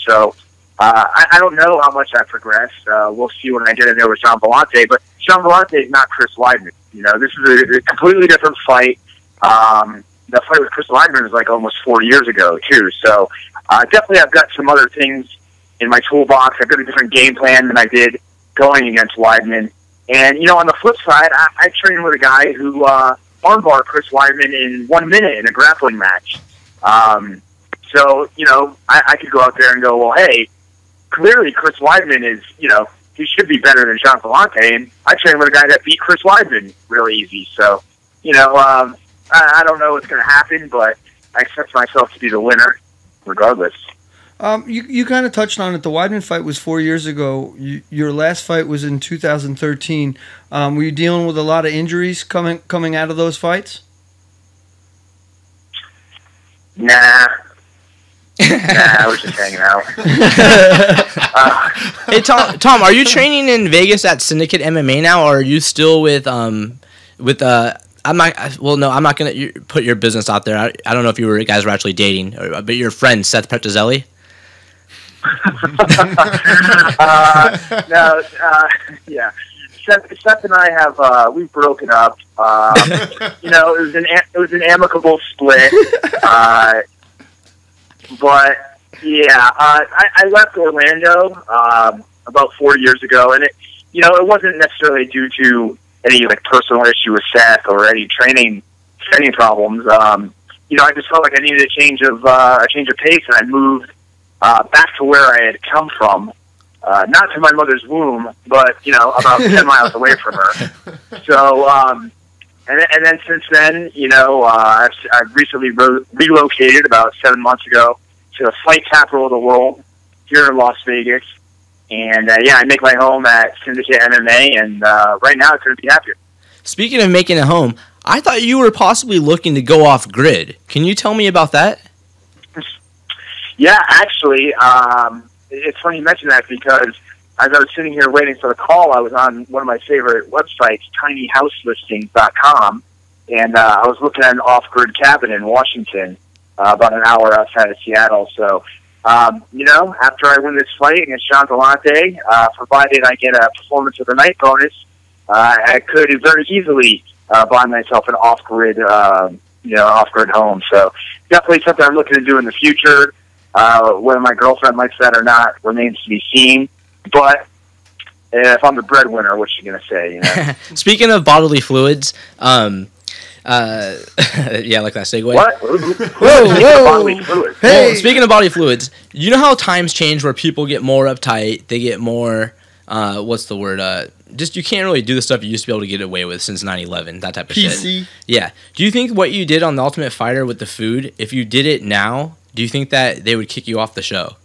so, I don't know how much I progressed. We'll see when I get in there with John Vellante, but John Vellante is not Chris Weidman. This is a completely different fight. That fight with Chris Weidman was like almost 4 years ago too. So, definitely I've got some other things in my toolbox. I've got a different game plan than I did going against Weidman. And, on the flip side, I trained with a guy who armbarred Chris Weidman in 1 minute in a grappling match. So, I could go out there and go, well, hey, clearly Chris Weidman is, he should be better than John Vellante. And I trained with a guy that beat Chris Weidman really easy. So, I don't know what's going to happen, but I expect myself to be the winner regardless. You kind of touched on it. The Weidman fight was 4 years ago. Your last fight was in 2013. Were you dealing with a lot of injuries coming out of those fights? Nah, I was just hanging out. Hey, Tom, are you training in Vegas at Syndicate MMA now, or are you still with I'm not gonna put your business out there. I don't know if you guys were actually dating, but your friend Seth Petrozelli. Yeah. Seth and I have we've broken up. It was an amicable split. But yeah, I left Orlando about 4 years ago, and it wasn't necessarily due to any personal issue with Seth or any training problems. I just felt like I needed a change of pace, and I moved back to where I had come from, not to my mother's womb, but about 10 miles away from her. So, and then since then, I've recently relocated about 7 months ago to the fight capital of the world here in Las Vegas. And, I make my home at Syndicate MMA, and right now I couldn't be happier. Speaking of making a home, I thought you were possibly looking to go off grid. Can you tell me about that? Yeah, actually, it's funny you mention that because as I was sitting here waiting for the call, I was on one of my favorite websites, tinyhouselistings.com, and I was looking at an off-grid cabin in Washington, about an hour outside of Seattle. So, after I win this fight against John Vellante, provided I get a performance of the night bonus, I could very easily buy myself an off-grid home. So definitely something I'm looking to do in the future. Whether my girlfriend likes that or not remains to be seen. But if I'm the breadwinner, what you gonna say? Speaking of bodily fluids, yeah, like that segue. What? Whoa! Bodily fluids. Hey! Well, speaking of body fluids, you know how times change where people get more uptight, they get more, what's the word? Just you can't really do the stuff you used to be able to get away with since 9/11, that type of shit. PC. Yeah. Do you think what you did on The Ultimate Fighter with the food, if you did it now, do you think that they would kick you off the show?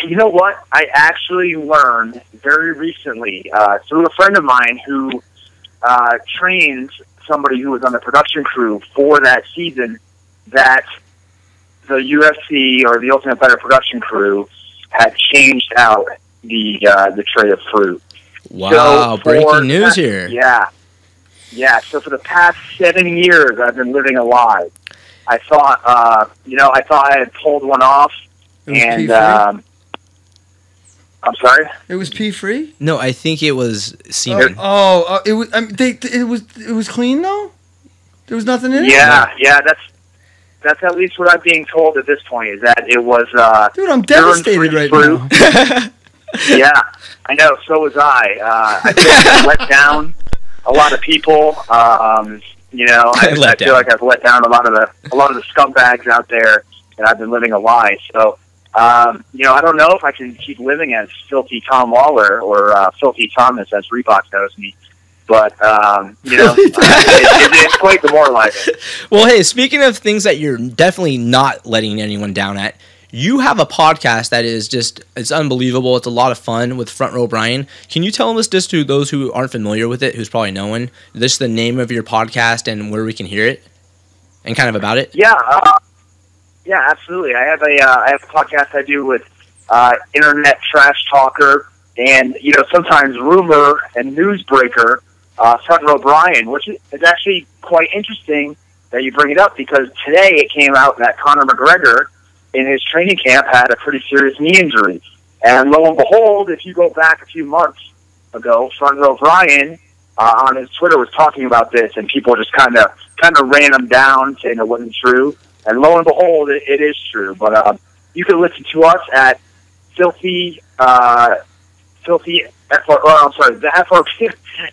You know what? I actually learned very recently through a friend of mine who trains somebody who was on the production crew for that season that the UFC or the Ultimate Fighter production crew had changed out the tray of fruit. Wow, so breaking news here. Yeah. So for the past 7 years, I've been living a lie. I thought, I had pulled one off, and I'm sorry. It was pea free. No, I think it was semen. It was. It was clean though. There was nothing in it. Yeah. That's at least what I'm being told at this point. Is that it was. Dude, I'm devastated right fruit. now. Yeah, I know. So was I. I feel like I let down a lot of people. I feel like I've let down a lot of the scumbags out there, and I've been living a lie. So, I don't know if I can keep living as Filthy Tom Lawlor or Filthy Thomas as Reebok knows me. But, it's quite demoralizing. Well, hey, speaking of things that you're definitely not letting anyone down at, you have a podcast that is it's unbelievable. It's a lot of fun with Front Row Brian. Can you tell us, just to those who aren't familiar with it, who's probably no one, this the name of your podcast and where we can hear it and kind of about it? Yeah, absolutely. I have a podcast I do with internet trash talker and sometimes rumor and newsbreaker Front Row Brian, which is actually quite interesting that you bring it up because today it came out that Conor McGregor in his training camp had a pretty serious knee injury. And lo and behold, if you go back a few months ago, Front Row Brian on his Twitter was talking about this, and people just kind of ran him down, saying it wasn't true. And lo and behold, it is true. But you can listen to us at the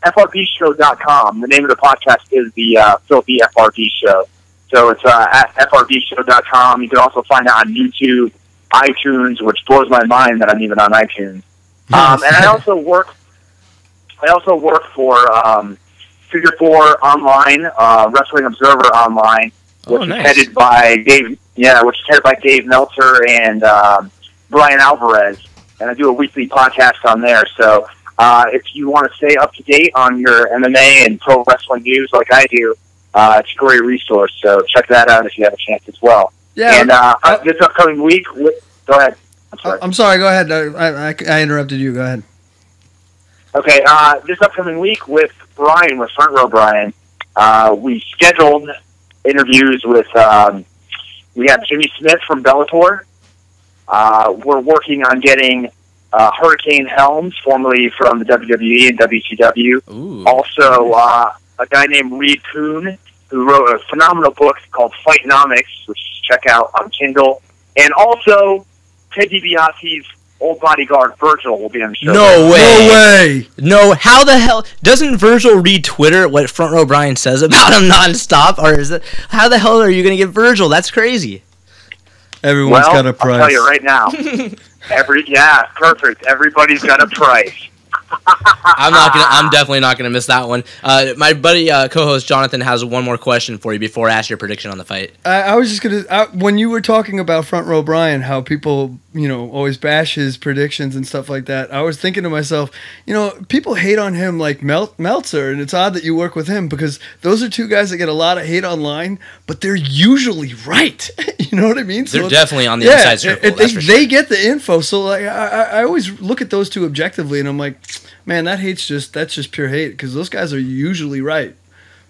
FRBshow.com. The name of the podcast is the Filthy FRB Show. So it's at FRBshow.com. You can also find it on YouTube, iTunes, which blows my mind that I'm even on iTunes. And I also work for Figure 4 Online, Wrestling Observer Online, which is headed by Dave. Yeah, which is headed by Dave Meltzer and Brian Alvarez, and I do a weekly podcast on there. So if you want to stay up to date on your MMA and pro wrestling news like I do, it's a great resource. So check that out if you have a chance as well. Yeah. And this upcoming week, go ahead. I'm sorry. Go ahead. I interrupted you. Go ahead. Okay. This upcoming week with Brian, with Front Row Brian, we scheduled interviews with. We have Jimmy Smith from Bellator. We're working on getting Hurricane Helms, formerly from the WWE and WCW. Ooh. Also, a guy named Reed Kuhn, who wrote a phenomenal book called Fightnomics, which you should check out on Kindle. And also, Ted DiBiase's old bodyguard, Virgil, will be on the show. No way. No way. No, how the hell... Doesn't Virgil read Twitter, what Front Row Brian says about him nonstop? Or is it... How the hell are you going to get Virgil? That's crazy. Everyone's got a price. I'll tell you right now. Perfect. Everybody's got a price. I'm definitely not gonna miss that one. My buddy co-host Jonathan has one more question for you before I ask your prediction on the fight. I was just gonna when you were talking about Front Row Brian, how people always bash his predictions and stuff like that. I was thinking to myself, people hate on him like Meltzer, and it's odd that you work with him because those are two guys that get a lot of hate online, but they're usually right. You know what I mean? So they're definitely on the inside circle. They get the info. So like I always look at those two objectively, and I'm like, man, that's just pure hate because those guys are usually right.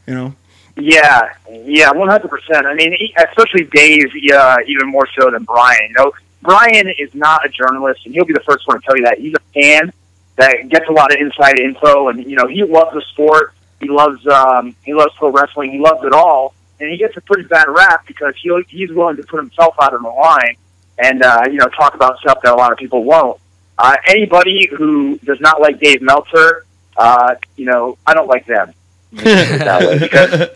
Yeah, 100%. I mean, especially Dave, even more so than Brian. Brian is not a journalist, and he'll be the first one to tell you that. He's a fan that gets a lot of inside info, and he loves the sport. He loves pro wrestling. He loves it all, and he gets a pretty bad rap because he's willing to put himself out on the line and talk about stuff that a lot of people won't. Anybody who does not like Dave Meltzer, I don't like them. That way, because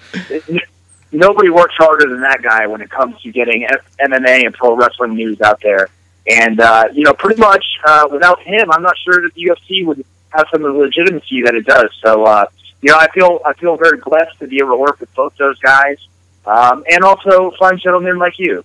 nobody works harder than that guy when it comes to getting MMA and pro wrestling news out there. And pretty much without him, I'm not sure that the UFC would have some of the legitimacy that it does. So I feel very blessed to be able to work with both those guys, and also fine gentlemen like you.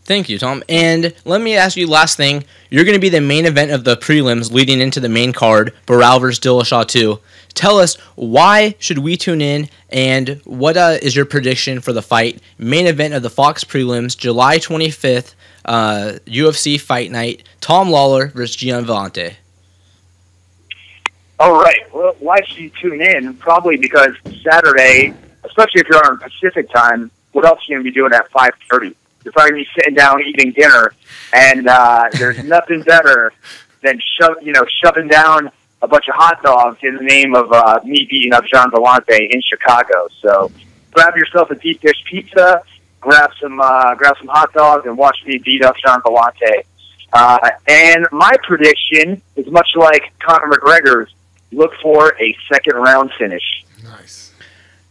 Thank you, Tom. And let me ask you last thing. You're going to be the main event of the prelims leading into the main card, Barral vs. Dillashaw 2. Tell us, why should we tune in, and what is your prediction for the fight? Main event of the Fox prelims, July 25th, UFC Fight Night, Tom Lawlor versus Gian Villante. All right. Well, why should you tune in? Probably because Saturday, especially if you're on Pacific time, what else are you going to be doing at 5:30? You're probably going to be sitting down eating dinner, and there's nothing better than shoving down a bunch of hot dogs in the name of me beating up Gian Villante in Chicago. So grab yourself a deep dish pizza, grab some hot dogs, and watch me beat up Gian Villante. And my prediction is much like Conor McGregor's. Look for a second round finish. Nice.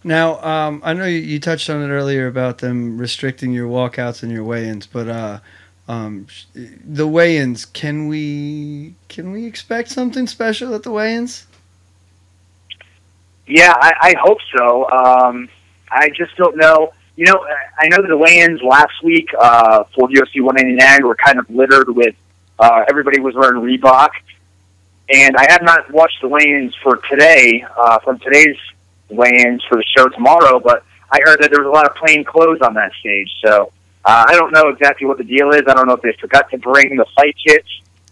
Now, I know you touched on it earlier about them restricting your walkouts and your weigh-ins, but the weigh-ins, can we expect something special at the weigh-ins? Yeah, I hope so. I just don't know. I know that the weigh-ins last week for UFC 189 were kind of littered with everybody was wearing Reebok, and I have not watched the weigh-ins for today, from today's weigh-ins for the show tomorrow, but I heard that there was a lot of plain clothes on that stage, so I don't know exactly what the deal is. I don't know if they forgot to bring the fight kits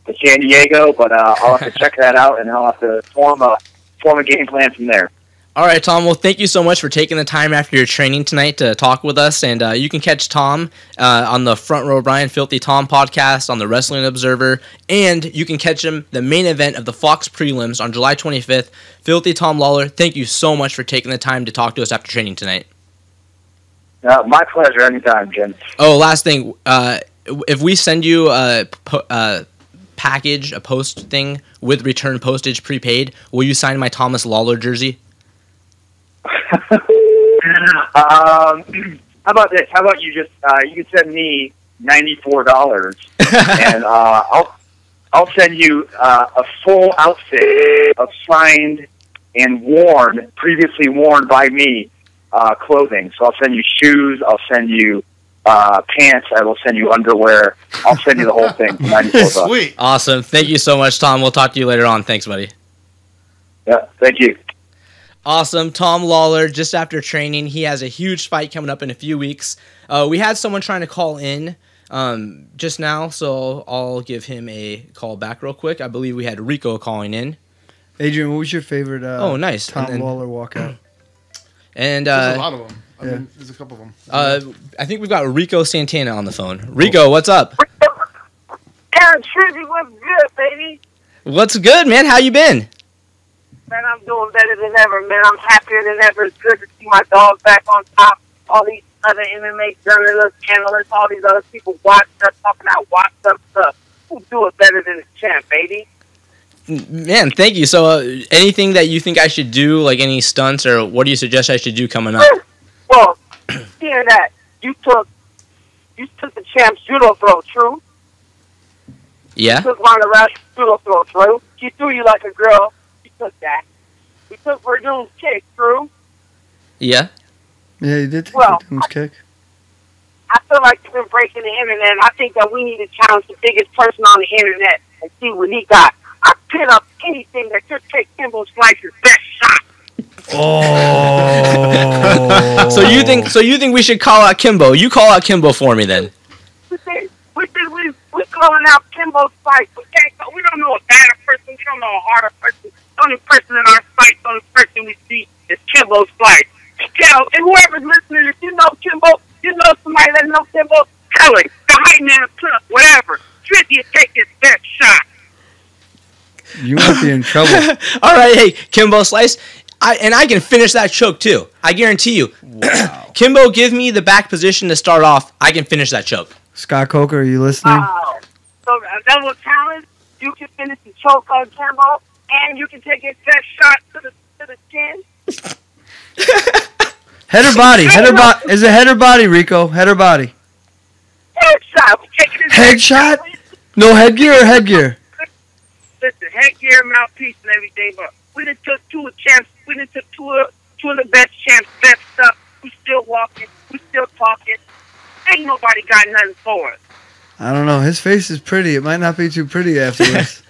to San Diego, but I'll have to check that out, and I'll have to form a game plan from there. All right, Tom. Well, thank you so much for taking the time after your training tonight to talk with us. And you can catch Tom on the Front Row Brian Filthy Tom podcast on the Wrestling Observer. And you can catch him the main event of the Fox prelims on July 25th. Filthy Tom Lawlor, thank you so much for taking the time to talk to us after training tonight. My pleasure. Anytime, Jim. Oh, last thing. If we send you a package, a post thing with return postage prepaid, will you sign my Thomas Lawlor jersey? How about this? How about you just you can send me $94 and I'll send you a full outfit of signed and previously worn by me clothing. So I'll send you shoes. I'll send you pants. I will send you underwear. I'll send you the whole thing. Sweet. Awesome. Thank you so much, Tom. We'll talk to you later on. Thanks, buddy. Yeah, thank you. Awesome. Tom Lawlor, just after training, he has a huge fight coming up in a few weeks. We had someone trying to call in just now, so I'll give him a call back real quick. I believe we had Rico calling in. Adrian, what was your favorite nice. Tom Lawlor walkout? And there's a lot of them. I mean, there's a couple of them. I think we've got Rico Santana on the phone. Rico, what's up? Aaron Trizzy, what's good, baby? What's good, man? How you been? Man, I'm doing better than ever, man. I'm happier than ever. It's good to see my dog back on top. All these other MMA journalists, analysts, all these other people watching us, talking about watch up stuff. Who do it better than the champ, baby? Man, thank you. So anything that you think I should do, like any stunts, or what do you suggest I should do coming up? Well, seeing that, you took the champ's judo throw, true? Yeah. You took Ronda Rousey's judo throw, true? She threw you like a girl. You took that. You took Verdun's kick, true? Yeah. Yeah, you did take Verdun's kick. I feel like you've been breaking the internet, and I think that we need to challenge the biggest person on the internet and see what he got. I pin up anything that could take Kimbo Slice's best shot. Oh. So you think we should call out Kimbo? You call out Kimbo for me then. We're calling out Kimbo Slice. We don't know a better person. We don't know a harder person. The only person in our fight, the only person we see is Kimbo Slice. Tell, and whoever's listening, if you know Kimbo, you know somebody that knows Kimbo, tell it. The height man, plus, whatever. Trizzy take his best shot. You might be in trouble. All right, hey, Kimbo Slice. I can finish that choke, too. I guarantee you. Wow. Kimbo, give me the back position to start off. I can finish that choke. Scott Coker, are you listening? So double challenge, you can finish the choke on Kimbo, and you can take his best shot to the chin. Head or body? Is it head or body, Rico? Head or body? Headshot. Headshot? No headgear or headgear? Listen, headgear, mouthpiece, and everything, but we done took two champs. We done took two of the best champs, best stuff. We still walking. We still talking. Ain't nobody got nothing for us. I don't know. His face is pretty. It might not be too pretty afterwards.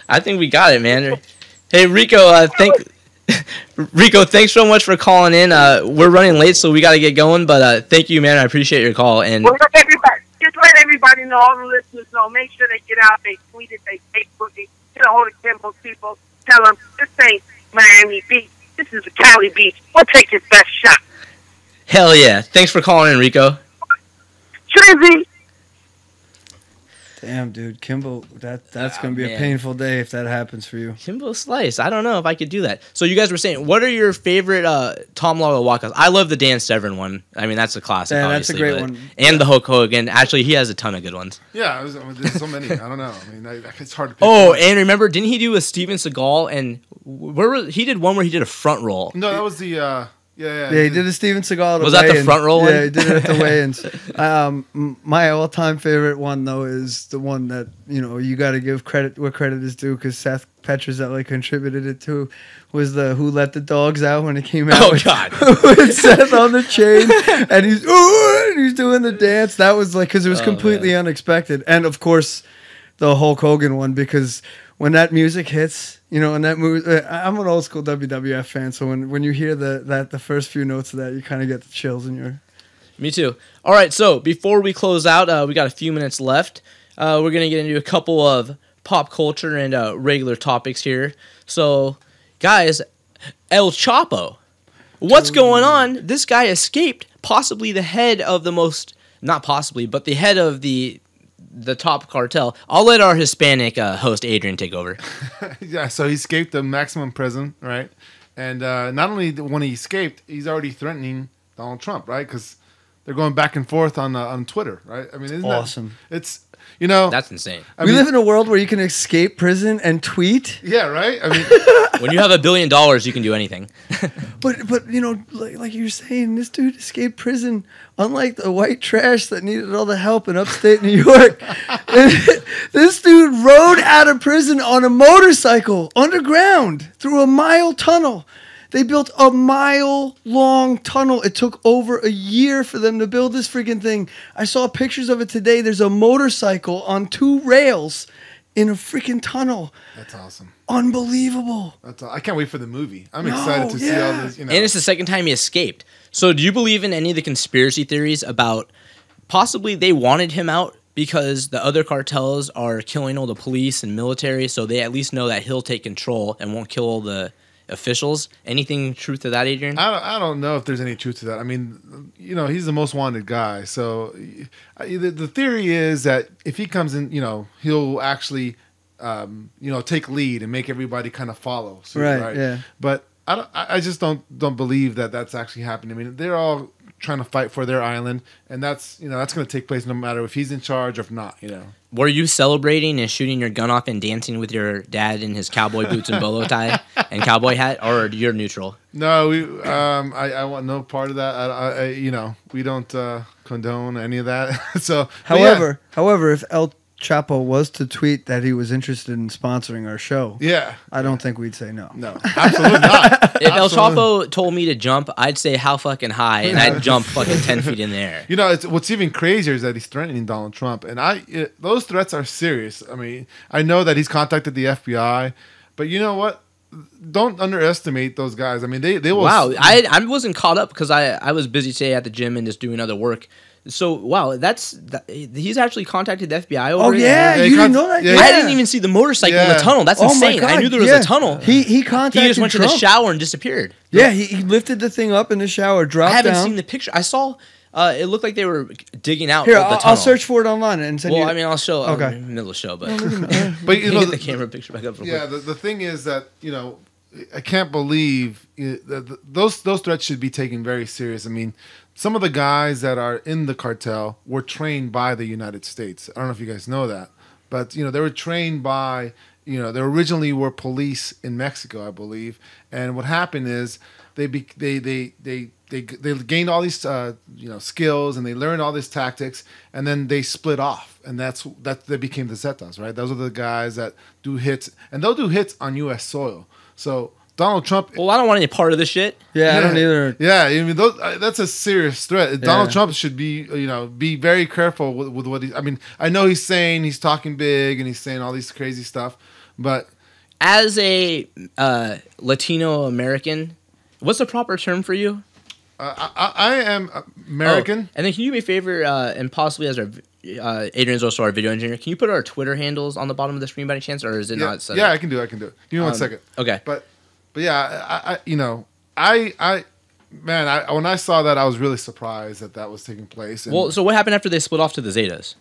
I think we got it, man. Hey, Rico, Rico, thanks so much for calling in. We're running late, so we got to get going, but thank you, man. I appreciate your call. And well, just let everybody know, all the listeners know, make sure they get out, they tweet it, they Facebook it, get a hold of Kimbo people, tell them, this ain't Miami Beach, this is the Cali Beach. We'll take his best shot. Hell yeah. Thanks for calling in, Rico. Trizzy. Damn, dude, Kimbo, that's going to be a painful day if that happens for you. Kimbo Slice. I don't know if I could do that. So you guys were saying, what are your favorite Tom Lawlor walkouts? I love the Dan Severn one. I mean, that's a classic, that's a great one. And the Hulk Hogan. Actually, he has a ton of good ones. Yeah, there's so many. I don't know. I mean, it's hard to pick. Oh, and remember, didn't he do a Steven Seagal? And he did one where he did a front roll. No, that was the... Yeah, he did a Steven Seagal. Was that the front roll one? Yeah, he did it at the weigh-ins. My all-time favorite one, though, is the one that, you got to give credit where credit is due, because Seth Petrozelli contributed it to, was the Who Let the Dogs Out when it came out. Oh, God. With Seth on the chain, and he's doing the dance. That was because it was completely unexpected. And, of course, the Hulk Hogan one, because when that music hits... and that movie, I'm an old school WWF fan, so when you hear the first few notes of that, you kind of get the chills in your... Me too. All right, so before we close out, we got a few minutes left. We're going to get into a couple of pop culture and regular topics here. So, guys, El Chapo. What's going on? This guy escaped possibly the head of the most... Not possibly, but the head of the top cartel. I'll let our Hispanic host Adrian take over. Yeah, so he escaped the maximum prison, right? And not only when he escaped, he's already threatening Donald Trump, right? Because they're going back and forth on Twitter, right? I mean, isn't awesome? you know, That's insane. We live in a world where you can escape prison and tweet. Yeah, right. I mean, When you have $1 billion, you can do anything. But you know, like you're saying, this dude escaped prison, unlike the white trash that needed all the help in upstate New York. This dude rode out of prison on a motorcycle underground through a mile tunnel. They built a mile-long tunnel. It took over a year for them to build this freaking thing. I saw pictures of it today. There's a motorcycle on 2 rails in a freaking tunnel. that's awesome. Unbelievable. I can't wait for the movie. I'm excited to see all this. You know, And it's the second time he escaped. So do you believe in any of the conspiracy theories about possibly they wanted him out because the other cartels are killing all the police and military, so they at least know that he'll take control and won't kill all the officials? Anything truth to that, Adrian? I don't know if there's any truth to that. I mean, you know, he's the most wanted guy. So the theory is that if he comes in, you know, he'll actually, you know, take lead and make everybody kind of follow. So, Right, yeah. But I just don't believe that that's actually happening. I mean, they're all trying to fight for their island, and that's, you know, that's going to take place no matter if he's in charge or if not, you know. Were you celebrating and shooting your gun off and dancing with your dad in his cowboy boots and bolo tie and cowboy hat, or you're neutral? No, I want no part of that. I you know, we don't condone any of that. So, However, if El Chapo was to tweet that he was interested in sponsoring our show, yeah, I don't think we'd say no. no, absolutely not. If El Chapo told me to jump, I'd say how fucking high, and I'd jump fucking 10 feet in the air. You know, what's even crazier is that he's threatening Donald Trump, and those threats are serious. I mean, I know that he's contacted the FBI, but you know what? Don't underestimate those guys. I mean, they will. Wow, I wasn't caught up because I was busy today at the gym and just doing other work. So wow, he's actually contacted the FBI over it? Yeah, you didn't know that? Yeah, I didn't even see the motorcycle in the tunnel. That's Oh my insane. I God, knew there was yeah. a tunnel. He contacted He just went Trump. to the shower and disappeared. Yeah, he lifted the thing up in the shower, dropped I haven't down. seen the picture. I saw it looked like they were digging out Here, the tunnel. I'll search for it online and send you. Well, I mean, I'll show. Okay. I'm in the middle of the show, but But you know, get the camera picture back up. Real yeah, quick. the thing is that, you know, I can't believe that those threats should be taken very serious. I mean, some of the guys that are in the cartel were trained by the United States. I don't know if you guys know that, but you know, they were trained by, you know, they originally were police in Mexico, I believe. And what happened is they gained all these you know, skills, and they learned all these tactics, and then they split off, and that they became the Zetas, right? Those are the guys that do hits, and they'll do hits on U.S. soil. So Donald Trump. Well, I don't want any part of this shit. Yeah, I don't either. Yeah, I mean, that's a serious threat. Donald Trump should be, you know, be very careful with what he. I mean, I know he's saying, he's talking big and he's saying all these crazy stuff, but As a Latino American, what's the proper term for you? I am American. Oh, and then can you do me a favor, and possibly as our Adrian's also our video engineer, can you put our Twitter handles on the bottom of the screen by any chance, or is it not set Yeah, up? I can do it. Give me 1 second. Okay. But yeah, I you know, I when I saw that, I was really surprised that was taking place. And, Well, so what happened after they split off to the Zetas?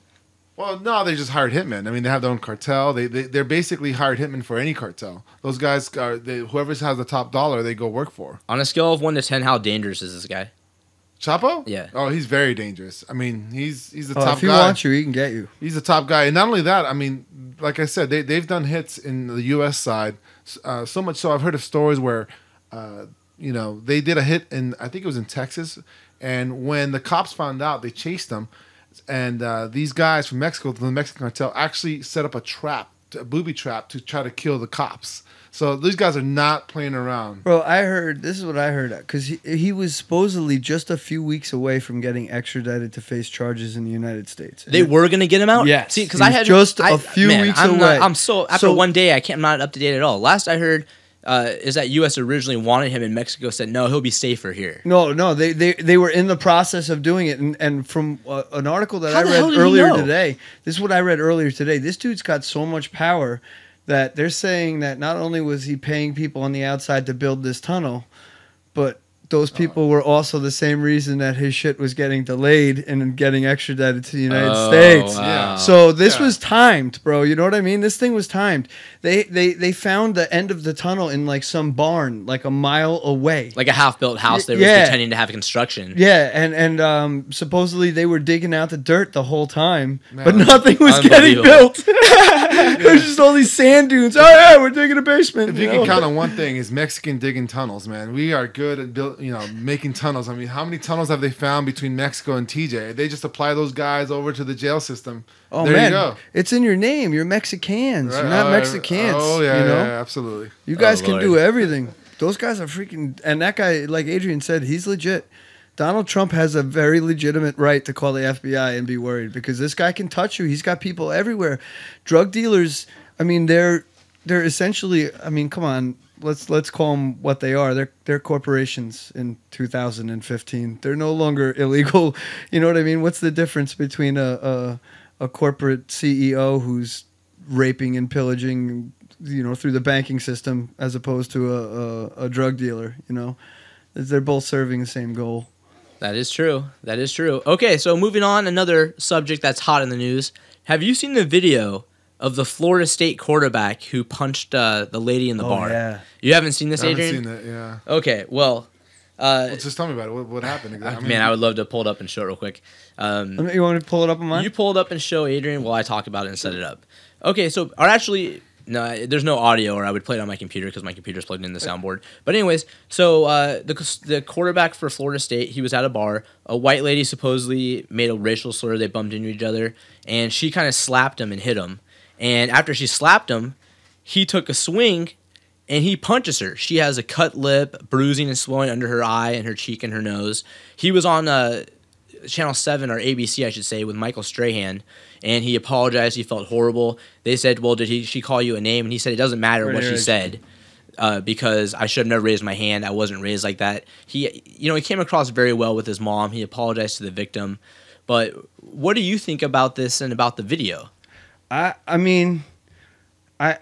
well, no, they just hired hitmen. I mean, they have their own cartel. They're basically hired hitmen for any cartel. Those guys whoever has the top dollar, they go work for. On a scale of 1 to 10, how dangerous is this guy? Chapo? Yeah. Oh, he's very dangerous. I mean, he's the top guy. If he wants you, he can get you. He's the top guy, and not only that. I mean, like I said, they've done hits in the U.S. side, so much so I've heard of stories where, you know, they did a hit in, I think it was in Texas, and when the cops found out, they chased them, and these guys from Mexico, the Mexican cartel, actually set up a booby trap to try to kill the cops. So these guys are not playing around. Bro, this is what I heard, because he was supposedly just a few weeks away from getting extradited to face charges in the United States. They were going to get him out? Yes. See, because He I was had just a few weeks away. After one day, I'm not up to date at all. Last I heard is that U.S. originally wanted him, and Mexico said, no, he'll be safer here. No, they were in the process of doing it, and from an article that How I the read hell did he earlier know? today, this is what I read earlier today. This dude's got so much power that they're saying that not only was he paying people on the outside to build this tunnel, but those people were also the same reason that his shit was getting delayed and getting extradited to the United States. Wow. Yeah. So this was timed, bro. You know what I mean? This thing was timed. They found the end of the tunnel in like some barn, like a mile away. Like a half-built house they were pretending to have construction. Yeah, and supposedly they were digging out the dirt the whole time, but nothing was getting Unbelievable. built. There's just all these sand dunes. Oh yeah, we're digging a basement. If you can count on one thing, is Mexican digging tunnels, man. We are good at making tunnels. I mean, how many tunnels have they found between Mexico and TJ? They just apply those guys over to the jail system. Oh there man, you go. it's in your name. You're Mexicans. Right. You're not Mexicans. Oh yeah, you know? yeah, absolutely. You guys can Lord. do everything. Those guys are freaking. And that guy, like Adrian said, he's legit. Donald Trump has a very legitimate right to call the FBI and be worried because this guy can touch you. He's got people everywhere. Drug dealers. I mean, they're essentially. I mean, come on. Let's call them what they are. They're corporations in 2015. They're no longer illegal. You know what I mean? What's the difference between a corporate CEO who's raping and pillaging, through the banking system as opposed to a drug dealer? They're both serving the same goal. That is true. That is true. Okay, so moving on, another subject that's hot in the news. Have you seen the video of the Florida State quarterback who punched the lady in the bar? Yeah. You haven't seen this, I haven't Adrian? seen that. Yeah. Okay, well, Just tell me about it. What happened exactly? man, I would love to pull it up and show it real quick. You want me to pull it up on mine? You pull it up and show Adrian while I talk about it and set it up. Okay, so, or actually, no, there's no audio, or I would play it on my computer because my computer's plugged in the soundboard. But anyways, so the quarterback for Florida State, he was at a bar. A white lady supposedly made a racial slur. They bumped into each other, and she kind of slapped him and hit him. And after she slapped him, he took a swing, and he punches her. She has a cut lip, bruising and swelling under her eye and her cheek and her nose. He was on Channel 7, or ABC, I should say, with Michael Strahan, and he apologized. He felt horrible. They said, well, did she call you a name? And he said, it doesn't matter what she said because I should have never raised my hand. I wasn't raised like that. He came across very well with his mom. He apologized to the victim. But what do you think about this and about the video? I mean,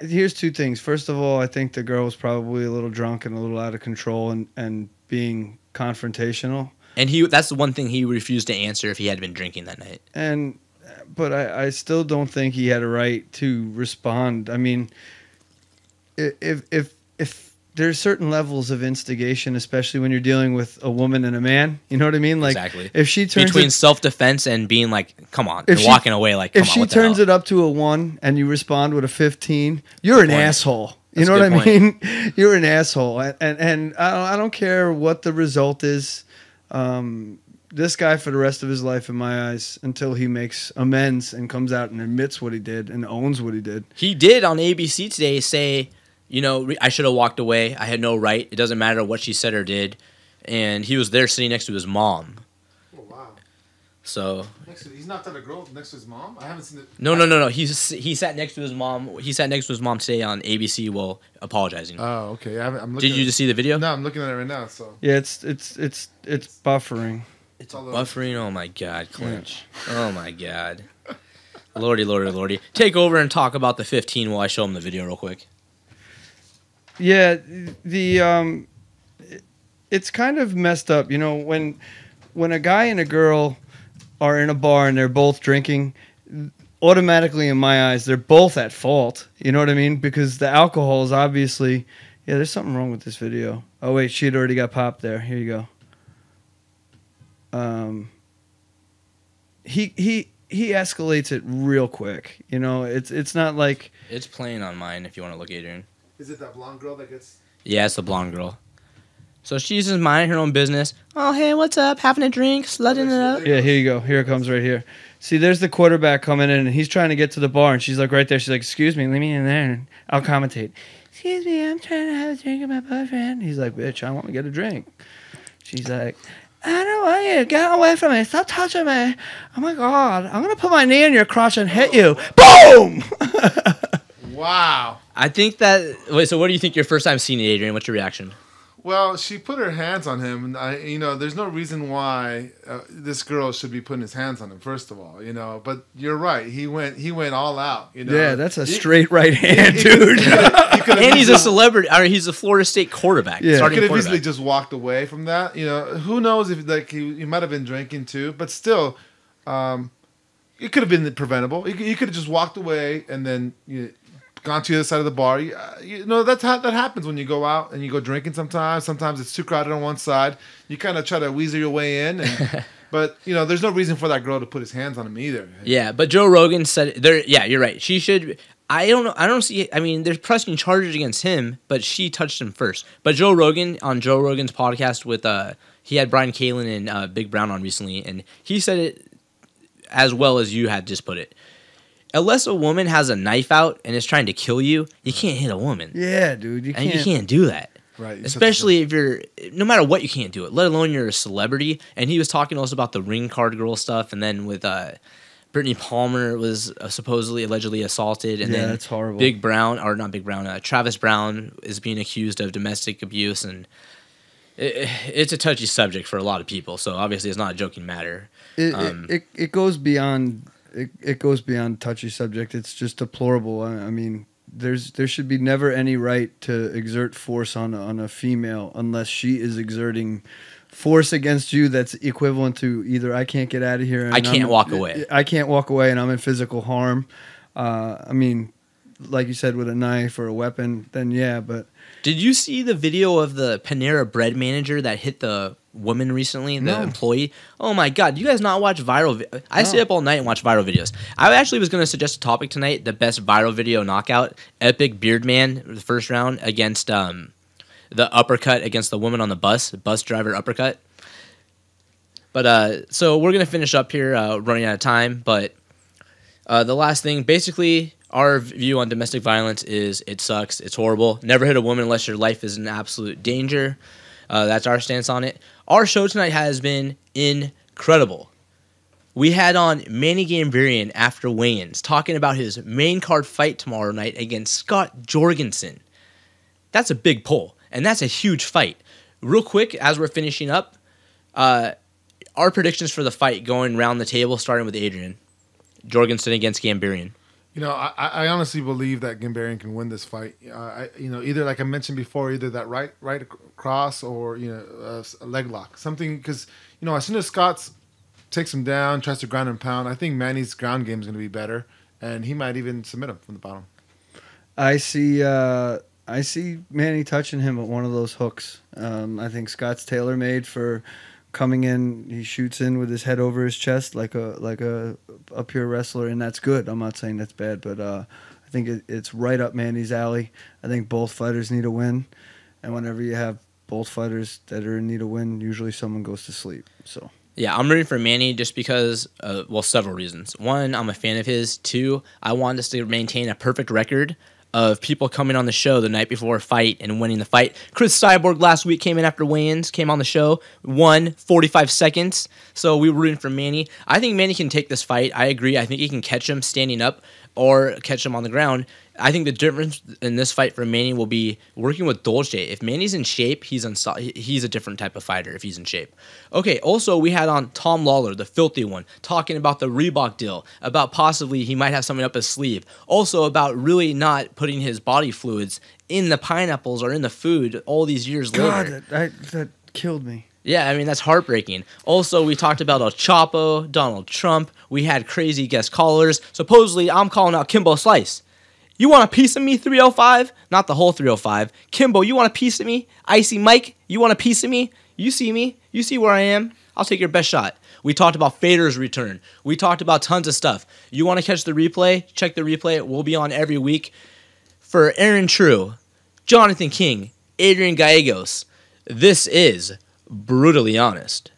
here's two things. First of all, I think the girl was probably a little drunk and a little out of control and being confrontational. And that's the one thing he refused to answer if he had been drinking that night. But I still don't think he had a right to respond. I mean, if there's certain levels of instigation, especially when you're dealing with a woman and a man, you know what I mean? Like, exactly. If she turns between self-defense and being like, come on, and walking away like, come on, what the hell? If she turns it up to a 1 and you respond with a 15, you're an asshole. You That's know what I point. mean? You're an asshole. And I don't care what the result is. This guy, for the rest of his life, in my eyes, until he makes amends and comes out and admits what he did and owns what he did. He did on ABC today say, I should have walked away. I had no right. It doesn't matter what she said or did. And he was there sitting next to his mom. Oh, wow. So He's not that a girl next to his mom? I haven't seen it. No. He sat next to his mom. He sat next to his mom today on ABC while apologizing. Oh, okay. I'm looking Did you just see the video? No, I'm looking at it right now. So Yeah, it's buffering. It's buffering. Oh my God, clinch. Yeah. Oh my God. Lordy. Take over and talk about the 15 while I show him the video real quick. Yeah, it's kind of messed up. When a guy and a girl are in a bar and they're both drinking, automatically in my eyes, they're both at fault. You know what I mean? Because the alcohol is obviously... Yeah, there's something wrong with this video. Oh, wait, she had already got popped there. Here you go. He escalates it real quick. It's not like... It's playing on mine if you want to look, Adrian. is it that blonde girl that gets? Yeah, it's the blonde girl. So she's just minding her own business. Oh, hey, what's up? Having a drink? Slutting it up? Yeah, here you go. Here it comes right here. See, there's the quarterback coming in, and he's trying to get to the bar, and she's like right there. She's like, excuse me, let me in there, and I'll commentate. Excuse me, I'm trying to have a drink with my boyfriend. He's like, bitch, I want to get a drink. She's like, I don't want you. Get away from me. Stop touching me. Oh, my God. I'm going to put my knee in your crotch and hit you. Boom! Wow. I think that... Wait, so what do you think your first time seeing it, Adrian? What's your reaction? Well, she put her hands on him, and there's no reason why this girl should be putting his hands on him. First of all, but you're right. He went all out. Yeah, that's a straight right hand, dude. And he's a celebrity. I mean, he's a Florida State quarterback. Yeah, he could have easily just walked away from that. Who knows if he might have been drinking too, but still, it could have been preventable. He could have just walked away and then gone to the other side of the bar. That happens when you go out and you go drinking sometimes. Sometimes it's too crowded on one side. You kind of try to weasel your way in. But, there's no reason for that girl to put his hands on him either. Yeah, but Joe Rogan said... Yeah, you're right. She should... I don't know. I don't see... I mean, they're pressing charges against him, but she touched him first. But Joe Rogan, on Joe Rogan's podcast with... he had Brian Callen and Big Brown on recently, and he said it as well as you had just put it. Unless a woman has a knife out and is trying to kill you, you can't hit a woman. Yeah, dude, you can't. And you can't do that. Right. Especially if you're, no matter what, you can't do it, let alone you're a celebrity. And he was talking to us about the ring card girl stuff, and then with Brittany Palmer was supposedly, allegedly assaulted, and then that's horrible. Travis Brown is being accused of domestic abuse, and it's a touchy subject for a lot of people, so obviously it's not a joking matter. It goes beyond... It goes beyond touchy subject. It's just deplorable. I mean, there should be never any right to exert force on a female unless she is exerting force against you that's equivalent to either I can't get out of here and I can't walk away. I can't walk away and I'm in physical harm. I mean, like you said, with a knife or a weapon, then yeah, but... Did you see the video of the Panera Bread manager that hit the woman recently, the employee? Oh my God, you guys not watch viral? I stay up all night and watch viral videos. I actually was going to suggest a topic tonight: the best viral video knockout. Epic Beardman, the first round against the uppercut against the woman on the bus driver uppercut. But so we're gonna finish up here, running out of time. But the last thing, basically. Our view on domestic violence is it sucks, it's horrible. Never hit a woman unless your life is in absolute danger. That's our stance on it. Our show tonight has been incredible. We had on Manny Gamburyan after weigh-ins talking about his main card fight tomorrow night against Scott Jorgensen. That's a big pull, and that's a huge fight. Real quick, as we're finishing up, our predictions for the fight going around the table, starting with Adrian. Jorgensen against Gamburyan. I honestly believe that Gamburyan can win this fight. Either like I mentioned before, either that right cross or a leg lock, something. Because as soon as Scott takes him down, tries to ground and pound, I think Manny's ground game is going to be better, and he might even submit him from the bottom. I see Manny touching him with one of those hooks. I think Scott's tailor-made for coming in. He shoots in with his head over his chest like a pure wrestler, and that's good. I'm not saying that's bad, but I think it's right up Manny's alley. I think both fighters need a win, and whenever you have both fighters that are in need of win, usually someone goes to sleep. So yeah, I'm rooting for Manny just because, several reasons. One, I'm a fan of his. Two, I want us to maintain a perfect record of people coming on the show the night before a fight and winning the fight. Chris Cyborg last week came in after weigh-ins, came on the show, won 45 seconds. So we were rooting for Manny. I think Manny can take this fight. I agree. I think he can catch him standing up or catch him on the ground. I think the difference in this fight for Manny will be working with Dolce. If Manny's in shape, he's a different type of fighter if he's in shape. Okay, also we had on Tom Lawlor, the filthy one, talking about the Reebok deal, about possibly he might have something up his sleeve. Also about really not putting his body fluids in the pineapples or in the food all these years later. God, that killed me. Yeah, I mean, that's heartbreaking. Also, we talked about El Chapo, Donald Trump. We had crazy guest callers. Supposedly, I'm calling out Kimbo Slice. You want a piece of me, 305? Not the whole 305. Kimbo, you want a piece of me? Icy Mike, you want a piece of me? You see me. You see where I am. I'll take your best shot. We talked about Fader's return. We talked about tons of stuff. You want to catch the replay? Check the replay. We'll be on every week. For Aaron True, Jonathan King, Adrian Gallegos, this is Brutally Honest.